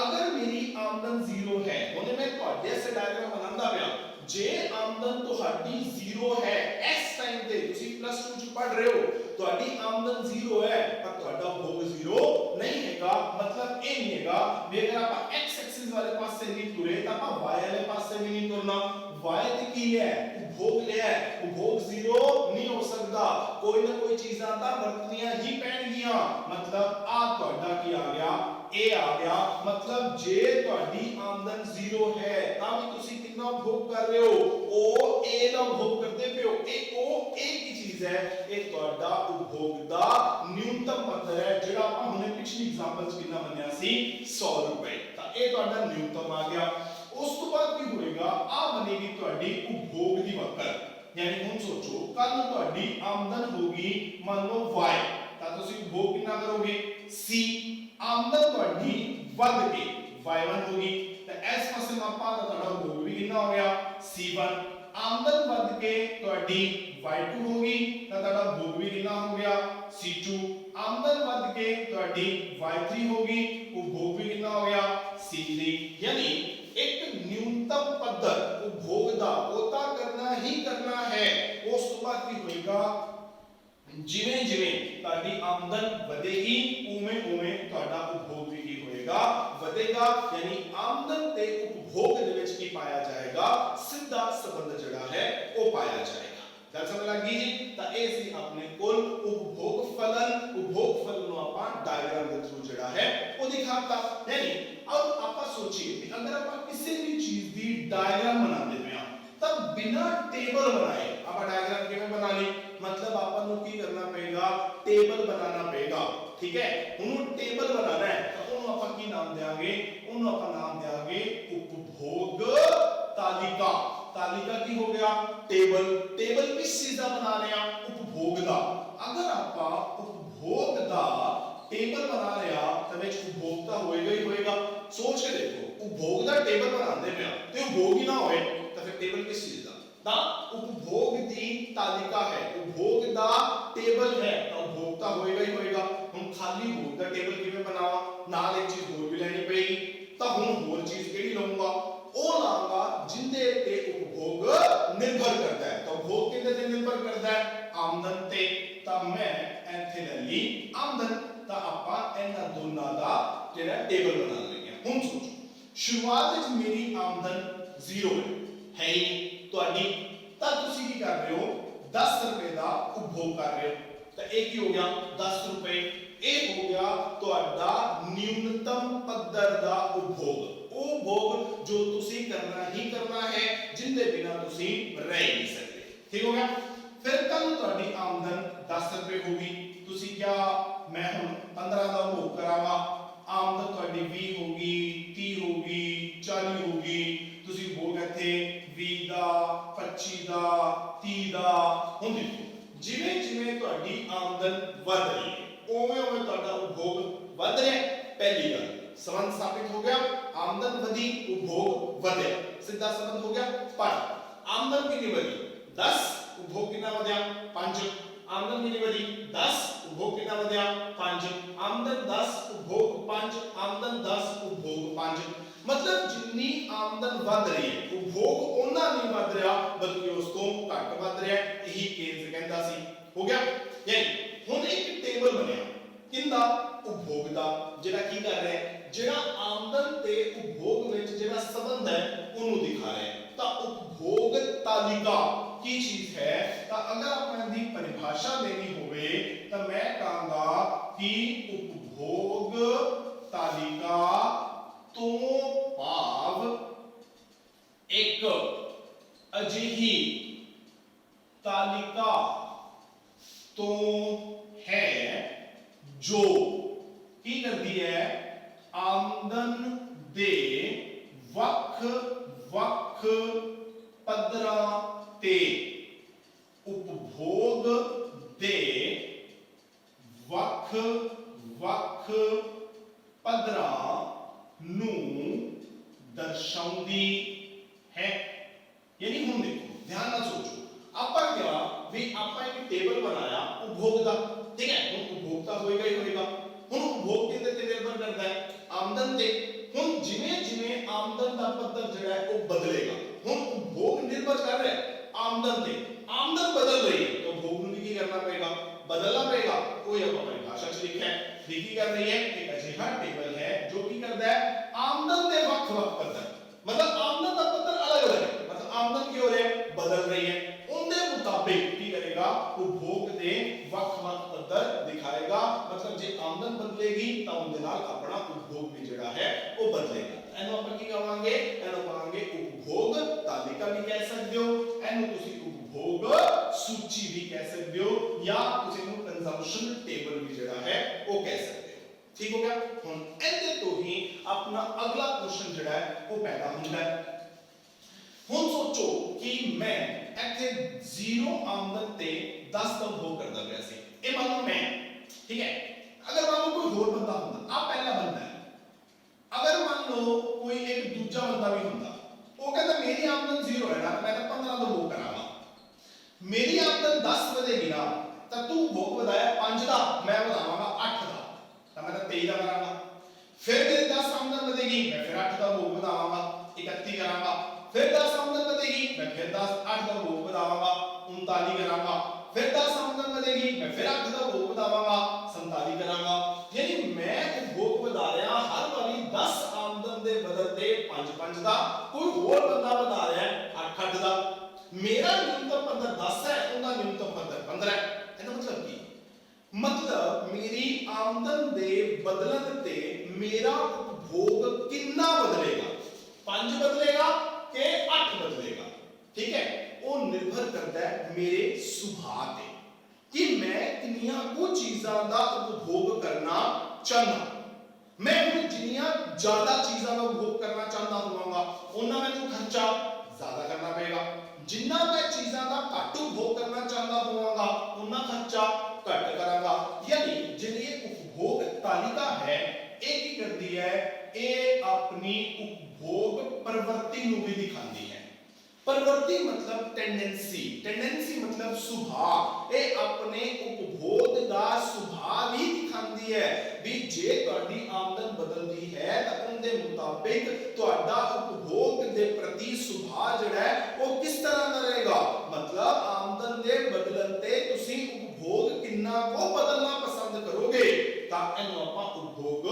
अगर मेरी आमदन 0 है, होने मैं ਤੁਹਾਡੇ ਸੇ ਡਾਇਗਰਾਮ ਬਣਾਉਂਦਾ ਪਿਆ, ਜੇ ਆਮਦਨ ਤੁਹਾਡੀ 0 ਹੈ ਇਸ ਟਾਈਮ ਤੇ ਤੁਸੀਂ +2 ਚ ਪੜ ਰਹੇ ਹੋ, ਤੁਹਾਡੀ ਆਮਦਨ 0 ਹੈ ਪਰ ਤੁਹਾਡਾ ਭੋਗ 0 ਨਹੀਂ ਹੈਗਾ। मतलब ਇਹ ਨਹੀਂ ਹੈਗਾ ਵੀ ਅਗਰ ਆਪਾਂ x एक्सिस वाले पास से नहीं तुरे ਤਾਂ ਆਪਾਂ y वाले पास से भी नहीं तुरना। y ਤੇ ਕੀ ਹੈ, ਉਪਭੋਗ ਲਿਆ, ਉਪਭੋਗ 0 ਨਹੀਂ ਹੋ ਸਕਦਾ, ਕੋਈ ਨਾ ਕੋਈ ਚੀਜ਼ਾਂ ਤਾਂ ਵਰਤਣੀਆਂ ਹੀ ਪੈਣਗੀਆਂ। मतलब ਆ ਤੁਹਾਡਾ ਕੀ ਆ ਗਿਆ, ਇਹ ਆ ਗਿਆ। मतलब ਜੇ ਤੁਹਾਡੀ ਆਮਦਨ 0 ਹੈ ਤਾਂ ਵੀ ਤੁਸੀਂ ਕਿੰਨਾ ਉਪਭੋਗ ਕਰ ਰਹੇ ਹੋ, ਉਹ a ਦਾ ਉਪਭੋਗ ਕਰਦੇ ਪਏ ਹੋ। ਇਹ ਉਹ a ਕੀ ਚੀਜ਼ ਹੈ, ਇਹ ਤੁਹਾਡਾ ਉਪਭੋਗ ਦਾ ਨਿਊਨਤਮ ਪੱਧਰ ਹੈ ਜਿਹੜਾ ਆਪਾਂ ਹੁਣੇ ਪਿਛਲੀ ਐਗਜ਼ਾਮਪਲ ਚ ਕਿੰਨਾ ਮੰਨਿਆ ਸੀ 100 ਰੁਪਏ, ਤਾਂ ਇਹ ਤੁਹਾਡਾ ਨਿਊਨਤਮ ਆ ਗਿਆ। ਉਸ ਤੋਂ ਬਾਅਦ ਕੀ ਹੋਏਗਾ, ਆ ਬਨੇਗੀ ਤੁਹਾਡੀ ਉਪਭੋਗ ਦੀ ਵਕਰ। ਯਾਨੀ ਹੁਣ ਸੋਚੋ ਕੱਲ ਨੂੰ ਤੁਹਾਡੀ ਆਮਦਨ ਹੋਗੀ ਮੰਨ ਲਓ y, ਤਾਂ ਤੁਸੀਂ ਉਪਭੋਗ ਕਿੰਨਾ ਕਰੋਗੇ c। ਆਮਦਨ ਤੁਹਾਡੀ ਵੱਧ ਕੇ y1 ਹੋਗੀ ਤਾਂ ਇਸ ਪਾਸੇ ਮਾਪਾ ਤਾਂ ਤੁਹਾਡਾ ਉਪਭੋਗ ਵੀ ਕਿੰਨਾ ਹੋ ਗਿਆ c1। ਆਮਦਨ ਵੱਧ ਕੇ ਤੁਹਾਡੀ y2 ਹੋਗੀ ਤਾਂ ਤੁਹਾਡਾ ਉਪਭੋਗ ਵੀ ਕਿੰਨਾ ਹੋ ਗਿਆ c2। ਆਮਦਨ ਵੱਧ ਕੇ ਤੁਹਾਡੀ y3 ਹੋਗੀ, ਉਪਭੋਗ ਵੀ ਕਿੰਨਾ ਹੋ ਗਿਆ c3। यानी एक न्यूनतम पद्धर उपभोग ਦਾ ਉਹ ਤਾਂ ਕਰਨਾ ਹੀ ਕਰਨਾ ਹੈ। ਉਸ ਤੋਂ ਬਾਅਦ ਕੀ ਹੋਏਗਾ, ਜਿਵੇਂ ਜਿਵੇਂ ਤੁਹਾਡੀ ਆਮਦਨ ਵਧੇਗੀ ਉਵੇਂ ਉਵੇਂ ਤੁਹਾਡਾ ਉਪਭੋਗ ਵੀ ਕੀ ਹੋਏਗਾ ਵਧੇਗਾ। ਯਾਨੀ ਆਮਦਨ ਤੇ ਉਪਭੋਗ ਦੇ ਵਿੱਚ ਕੀ ਪਾਇਆ ਜਾਏਗਾ, ਸਿੱਧਾ ਸੰਬੰਧ ਜਿਹੜਾ ਹੈ ਉਹ ਪਾਇਆ ਜਾਏਗਾ। ਗੱਲ ਸਮਝ ਲੱਗੀ ਜੀ। ਤਾਂ ਇਹ ਸੀ ਆਪਣੇ ਕੋਲ ਉਪਭੋਗ ਫਲਨ। ਉਪਭੋਗ ਫਲਨ ਨੂੰ ਆਪਾਂ ਡਾਇਗਰਾਮ ਦੇ ਥਰੂ ਜਿਹੜਾ ਹੈ ਉਹ ਦਿਖਾਤਾ। ਯਾਨੀ अब आप सोचिए कि अगर आप किसी भी चीज की डायग्राम बनाते हैं तब मतलब बिना टेबल बनाए आप डायग्राम किਵੇਂ बना ली मतलब ਆਪਾਂ ਨੂੰ ਕੀ ਕਰਨਾ ਪਏਗਾ ਟੇਬਲ ਬਣਾਉਣਾ ਪਏਗਾ ਠੀਕ ਹੈ ਉਹਨੂੰ ਟੇਬਲ ਬਣਾਉਣਾ ਹੈ ਤਾਂ ਉਹਨੂੰ ਆਪਾਂ ਕੀ ਨਾਮ ਦੇਾਂਗੇ ਉਹਨੂੰ ਆਪਾਂ ਨਾਮ ਦੇਾਂਗੇ ਉਪਭੋਗ ਤਾਲਿਕਾ ਤਾਲਿਕਾ ਕੀ ਹੋ ਗਿਆ ਟੇਬਲ ਟੇਬਲ ਕਿਸ ਚੀਜ਼ ਦਾ ਬਣਾ ਰਹੇ ਆ ਉਪਭੋਗ ਦਾ ਅਗਰ ਆਪਾਂ ਉਪਭੋਗ ਦਾ टेबल बना रहा तो ਵਿੱਚ उपभोक्ता होएगा ही होएगा सोच के देखो उपभोग ਦਾ ਟੇਬਲ ਬਣਾਉਂਦੇ ਪਿਆ ਤੇ उपभोग ਹੀ ਨਾ ਹੋਏ ਤਾਂ ਫਿਰ ਟੇਬਲ ਕਿਸ ਚੀਜ਼ ਦਾ ਤਾਂ उपभोग ਦੀ ਤਾਲਿਕਾ ਹੈ उपभोग ਦਾ ਟੇਬਲ ਹੈ ਤਾਂ उपभोक्ता ਹੋਏਗਾ ਹੀ ਹੋਏਗਾ ਹੁਣ ਖਾਲੀ उपभोग ਦਾ ਟੇਬਲ ਕਿਵੇਂ ਬਣਾਵਾਂ ਨਾਲ ਇੱਕ ਚੀਜ਼ ਹੋਰ ਵੀ ਲੈਣੀ ਪਏਗੀ ਤਾਂ ਹੁਣ ਹੋਰ ਚੀਜ਼ ਕਿਹੜੀ ਲਵਾਂਗਾ ਉਹ ਲਾਂਗਾ ਜਿੰਦੇ ਤੇ उपभोग ਨਿਰਭਰ ਕਰਦਾ ਹੈ ਤਾਂ उपभोग ਕਿਹਦੇ ਤੇ ਨਿਰਭਰ ਕਰਦਾ ਹੈ ਆਮਦਨ ਤੇ ਤਾਂ ਮੈਂ ਇੱਥੇ ਲੈ ਲਈ ਆਮਦਨ ਤਾਂ ਆਪਾਂ ਇਹਨਾਂ ਦੋਨਾਂ ਦਾ ਜਿਹੜਾ ਟੇਬਲ ਬਣਾ ਲਈਏ ਹੁਣ ਸੋਚੋ ਸ਼ੁਰੂਆਤ ਵਿੱਚ ਮੇਰੀ ਆਮਦਨ 0 ਹੈ ਹੀ ਨਹੀਂ ਤੁਹਾਡੀ ਤਾਂ ਤੁਸੀਂ ਕੀ ਕਰ ਰਹੇ ਹੋ 10 ਰੁਪਏ ਦਾ ਉਪਭੋਗ ਕਰ ਰਹੇ ਹੋ ਤਾਂ ਇਹ ਕੀ ਹੋ ਗਿਆ 10 ਰੁਪਏ ਇਹ ਹੋ ਗਿਆ ਤੁਹਾਡਾ ਨਿਊਨਤਮ ਪੱਧਰ ਦਾ ਉਪਭੋਗ ਉਹ ਭੋਗ ਜੋ ਤੁਸੀਂ ਕਰਨਾ ਹੀ ਕਰਨਾ ਹੈ ਜਿੰਦੇ ਬਿਨਾ ਤੁਸੀਂ ਰਹਿ ਨਹੀਂ ਸਕਦੇ ਠੀਕ ਹੋ ਗਿਆ ਫਿਰ ਕੱਲ ਤੁਹਾਡੀ ਆਮਦਨ 10 ਰੁਪਏ ਹੋਗੀ ਤੁਸੀਂ ਕਿਆ मैं ਹੁਣ 15 ਦਾ ਭੋਗ ਕਰਾਂਗਾ ਆਮਦਨ ਤੁਹਾਡੀ 20 ਹੋਗੀ 30 ਹੋਗੀ 40 ਹੋਗੀ ਤੁਸੀਂ ਭੋਗ ਇੱਥੇ 20 ਦਾ 25 ਦਾ 30 ਦਾ ਹੁਣ ਦੇਖੋ ਜਿਵੇਂ ਜਿਵੇਂ ਤੁਹਾਡੀ ਆਮਦਨ ਵਧ ਰਹੀ ਹੈ ਉਵੇਂ ਉਵੇਂ ਤੁਹਾਡਾ ਉਪਭੋਗ ਵਧ ਰਿਹਾ ਪਹਿਲੀ ਗੱਲ ਸੰਬੰਧ ਸਥਾਪਿਤ ਹੋ ਗਿਆ ਆਮਦਨ ਵਧੀ ਉਪਭੋਗ ਵਧਿਆ ਸਿੱਧਾ ਸੰਬੰਧ ਹੋ ਗਿਆ ਪਰ ਆਮਦਨ ਕਿੰਨੀ ਵਧੀ 10 ਉਪਭੋਗ ਕਿੰਨਾ ਵਧਿਆ 5 आमदन कितनी बढ़ी 10 उपभोग कितना बढ़ा 5 आमदन 10 उपभोग 5 आमदन 10 उपभोग 5 मतलब जितनी आमदन बढ़ रही है उपभोग ओना नहीं बढ़ रहा बल्कि उस तो घट बढ़ रहा है यही केस कहता सी हो गया यानी हुन एक टेबल बनया किंदा उपभोग दा जेड़ा की कर रहा है जेड़ा आमदन ते उपभोग विच जेड़ा संबंध है ओनु दिखा रहा है ता उपभोग तालिका की चीज है ਤਾਂ ਅਗਰ ਆਪਾਂ ਦੀ ਪਰਿਭਾਸ਼ਾ ਦੇਣੀ ਹੋਵੇ ਤਾਂ ਮੈਂ ਕਹਾਂਗਾ ਕਿ ਉਪਭੋਗ ਤਾਲਿਕਾ ਤੋਂ ਭਾਵ ਇੱਕ ਅਜਿਹੀ ਤਾਲਿਕਾ ਤੋਂ ਹੈ ਜੋ ਕੀ ਕਰਦੀ ਹੈ ਆਮਦਨ ਦੇ ਵੱਖ ਵੱਖ ਪੱਧਰਾਂ ਤੇ उपभोग दे वख वख पद्धरां नू दर्शाउंदी है यानी हुन देखो ध्यान नाल सोचो आपा क्या भी आपा एक टेबल बनाया उपभोग दा ठीक है हुन उपभोक्ता होएगा ही होएगा हुन उपभोग किते ते निर्भर करता है आमदन ते हुन जिवें जिवें आमदन दा पद्धर जेड़ा है वो बदलेगा हुन उपभोग निर्भर कर रहा है आमदन ते आमदन बदल रही है तो भोग ਨੂੰ ਕੀ ਕਰਨਾ ਪਏਗਾ ਬਦਲਣਾ ਪਏਗਾ ਕੋਈ ਆਪਾਂ ਪਰਿਭਾਸ਼ਾ ਚ ਲਿਖਿਆ ਹੈ ਕੀ ਕਰ ਰਹੀ ਹੈ ਇੱਕ ਅਜਿਹਾ ਟੇਬਲ ਹੈ ਜੋ ਕੀ ਕਰਦਾ ਹੈ ਆਮਦਨ ਦੇ ਵੱਖ-ਵੱਖ ਪੱਧਰ मतलब आमदन का पद्धर अलग-अलग है मतलब आमदन की हो रही है बदल रही है उनके मुताबिक की करेगा उपभोग दे ਵੱਖ-ਵੱਖ पद्धर दिखाएगा मतलब जे आमदन बदलेगी तो उनके नाल अपना उपभोग भी जेड़ा है वो बदलेगा ਇਹਨੂੰ ਆਪਾਂ ਕੀ ਕਹਾਂਗੇ ਇਹਨੂੰ ਕਹਾਂਗੇ उपभोग तालिका भी कह सकते हो ਇਹਨੂੰ ਤੁਸੀਂ उपभोग सूची भी कह सकते हो या ਤੁਸੀਂ ਇਹਨੂੰ कंजम्पशन टेबल भी जेड़ा है वो कह सकते हो ठीक हो गया ਹੁਣ ਇਹਦੇ ਤੋਂ ਹੀ ਆਪਣਾ ਅਗਲਾ ਕੁਐਸਚਨ ਜਿਹੜਾ ਹੈ ਉਹ ਪੈਦਾ ਹੁੰਦਾ ਹੈ ਹੁਣ ਸੋਚੋ ਕਿ ਮੈਂ ਇੱਥੇ 0 ਆਮਦਨ ਤੇ 10 ਦਾ ਭੋਗ ਕਰਦਾ ਪਿਆ ਸੀ ਇਹ ਮੰਨ ਲਓ ਮੈਂ ਠੀਕ ਹੈ ਅਗਰ ਮੰਨ ਲਓ ਕੋਈ ਹੋਰ ਬੰਦਾ ਹੁੰਦਾ ਆ ਪਹਿਲਾ ਬੰਦਾ ਹੈ ਅਗਰ ਮੰਨ ਲਓ ਕੋਈ ਇੱਕ ਦੂਜਾ ਬੰਦਾ ਵੀ ਹੁੰਦਾ ਉਹ ਕਹਿੰਦਾ ਮੇਰੀ ਆਮਦਨ 0 ਹੈ ਨਾ ਮੈਂ ਤਾਂ 15 ਦਾ ਭੋਗ ਕਰਾਂਗਾ ਮੇਰੀ ਆਮਦਨ 10 ਵਧੇਗੀ ਨਾ ਤਾਂ ਤੂੰ ਭੋਗ ਵਧਾਇਆ 5 ਦਾ ਮੈਂ ਵਧਾਵਾਂਗਾ 8 ਦਾ ਤਾਂ ਮੈਂ ਤਾਂ 23 ਦਾ ਕਰਾਂਗਾ फिर मेरी 10 आमदन बढ़ेगी मैं फिर 8 का भोग बढ़ाऊंगा 31 करांगा फिर 10 आमदन बढ़ेगी मैं फिर 8 का भोग बढ़ाऊंगा 39 करांगा फिर 10 आमदन बढ़ेगी मैं फिर 8 का भोग बढ़ाऊंगा 47 करांगा यानी मैं भोग बढ़ा रहा हर वाली 10 आमदन दे बदलते 5 ਦਾ कोई और बंदा बढ़ा रहा है 8 ਦਾ मेरा न्यूनतम पद्धर 10 है उनका न्यूनतम पद्धर 15 है ਇਹਦਾ मतलब ਕੀ मतलब मेरी आमदन दे बदलन ते मेरा उपभोग कितना बदलेगा 5 बदलेगा के 8 बदलेगा ठीक है, वो निर्भर करता है मेरे सुभाਅ ते कि मैं किन्नियां कुछ चीज़ां दा उपभोग करना चाहना। मैं ਹੁਣ जिन्नियां ज्यादा चीज़ां ਦਾ उपभोग करना चाहता होवांगा ਉਹਨਾਂ ਮੈਨੂੰ खर्चा ज्यादा करना पड़ेगा। जिन्ना मैं चीज़ां ਦਾ घੱਟ उपभोग करना चाहता होवांगा ਉਹਨਾਂ खर्चा घट करांगा। यानी ਜਿਹੜੀ उपभोग तालिका है ये की करती है, ये अपनी उपभोग प्रवृत्ति ਨੂੰ भी दिखाती है। प्रवृत्ति मतलब टेंडेंसी, टेंडेंसी मतलब सुभाव, ये अपने उपभोग का सुभाव ही दिखाती है भी जे ਤੁਹਾਡੀ आमदन बदलती है तो उनके मुताबिक ਤੁਹਾਡਾ उपभोग के प्रति सुभाव ਜਿਹੜਾ है वो किस तरह का रहेगा। मतलब आमदन के बदलण ते ਤੁਸੀਂ उपभोग किन्ना को बदलना पसंद करोगे ਤਾਂ ਇਹਨੂੰ ਆਪਾਂ उपभोग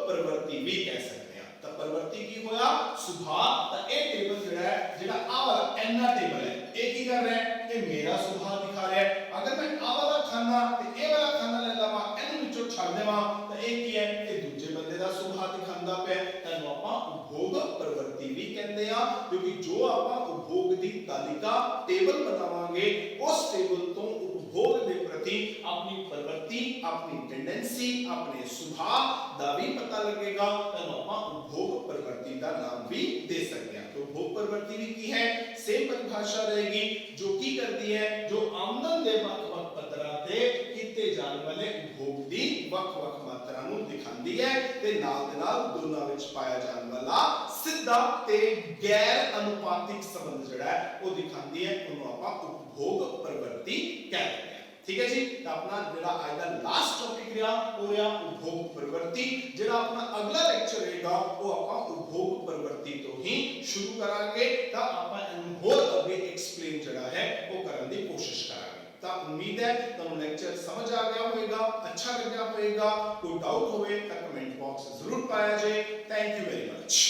प्रवृत्ति भी कह सकते हैं। ਤਾਂ प्रवृत्ति की होया सुभाव। ਤਾਂ ਇਹ ਟੇਬਲ ਜਿਹੜਾ ਹੈ, ਜਿਹੜਾ ਆ ਵਾਲਾ ਐਨਾ ਟੇਬਲ है, ਇਹ ਕੀ ਕਰ ਰਿਹਾ है, ਇਹ ਮੇਰਾ ਸੁਭਾਅ ਦਿਖਾ ਰਿਹਾ है। अगर मैं आ वाला खाना ਤੇ ਇਹ ਵਾਲਾ ਖਾਣਾ ਲੈ ਲਵਾਂ, ਇਹਨੂੰ ਵਿੱਚੋਂ ਛੱਡ ਦੇਵਾਂ ਤਾਂ ਇਹ ਕੀ ਹੈ, ਇਹ ਦੂਜੇ ਬੰਦੇ ਦਾ ਸੁਭਾਅ ਦਿਖਾਉਂਦਾ ਪਿਆ। ਇਹਨੂੰ ਆਪਾਂ उपभोग प्रवृत्ति भी कहते हैं क्योंकि जो ਆਪਾਂ उपभोग ਦੀ ਤਾਲਿਕਾ ਟੇਬਲ ਬਣਾਵਾਂਗੇ ਉਸ ਟੇਬਲ ਤੋਂ उपभोग ਦੇ प्रति अपनी प्रवृत्ति, अपनी टेंडेंसी, अपने सुभाव ਦਾ भी पता लगेगा। ਇਹਨੂੰ ਆਪਾਂ उपभोग प्रवृत्ति का नाम भी दे सकते हैं। तो उपभोग प्रवृत्ति भी की है, सेम परिभाषा रहेगी जो की करती है, जो आमदन ਦੇ ਵੱਖ-ਵੱਖ ਪੱਧਰਾਂ ਤੇ ਕੀਤੇ ਜਾਣ ਵਾਲੇ उपभोग ਦੀ ਵੱਖ-ਵੱਖ ਮਾਤਰਾ ਨੂੰ ਦਿਖਾਉਂਦੀ ਹੈ ਤੇ ਨਾਲ ਦੇ ਨਾਲ ਦੋਨਾਂ ਵਿੱਚ ਪਾਇਆ ਜਾਣ ਵਾਲਾ ਸਿੱਧਾ ਤੇ ਗੈਰ ਅਨੁਪਾਤਿਕ ਸੰਬੰਧ ਜਿਹੜਾ ਹੈ ਉਹ ਦਿਖਾਉਂਦੀ ਹੈ। ਉਹਨੂੰ ਆਪਾਂ उपभोग प्रवृत्ति कहते हैं। ठीक है जी, तो अपना जेड़ा आज दा लास्ट टॉपिक रहा वो रहा उपभोग प्रवृत्ति। जेड़ा अपना अगला लेक्चर रहेगा वो ਆਪਾਂ उपभोग प्रवृत्ति तो ही शुरू करांगे ਤਾਂ ਆਪਾਂ ਇਹਨੂੰ ਹੋਰ ਅੱਗੇ ਐਕਸਪਲੇਨ ਜਿਹੜਾ ਹੈ ਉਹ ਕਰਨ ਦੀ ਕੋਸ਼ਿਸ਼ ਕਰਾਂਗੇ। ਤਾਂ ਉਮੀਦ ਹੈ ਤੁਹਾਨੂੰ ਲੈਕਚਰ ਸਮਝ ਆ ਗਿਆ ਹੋਵੇਗਾ, ਅੱਛਾ ਲੱਗਿਆ ਹੋਵੇਗਾ। ਕੋਈ ਡਾਊਟ ਹੋਵੇ ਤਾਂ ਕਮੈਂਟ ਬਾਕਸ ਜ਼ਰੂਰ ਪਾਇਆ ਜੇ। Thank you very much.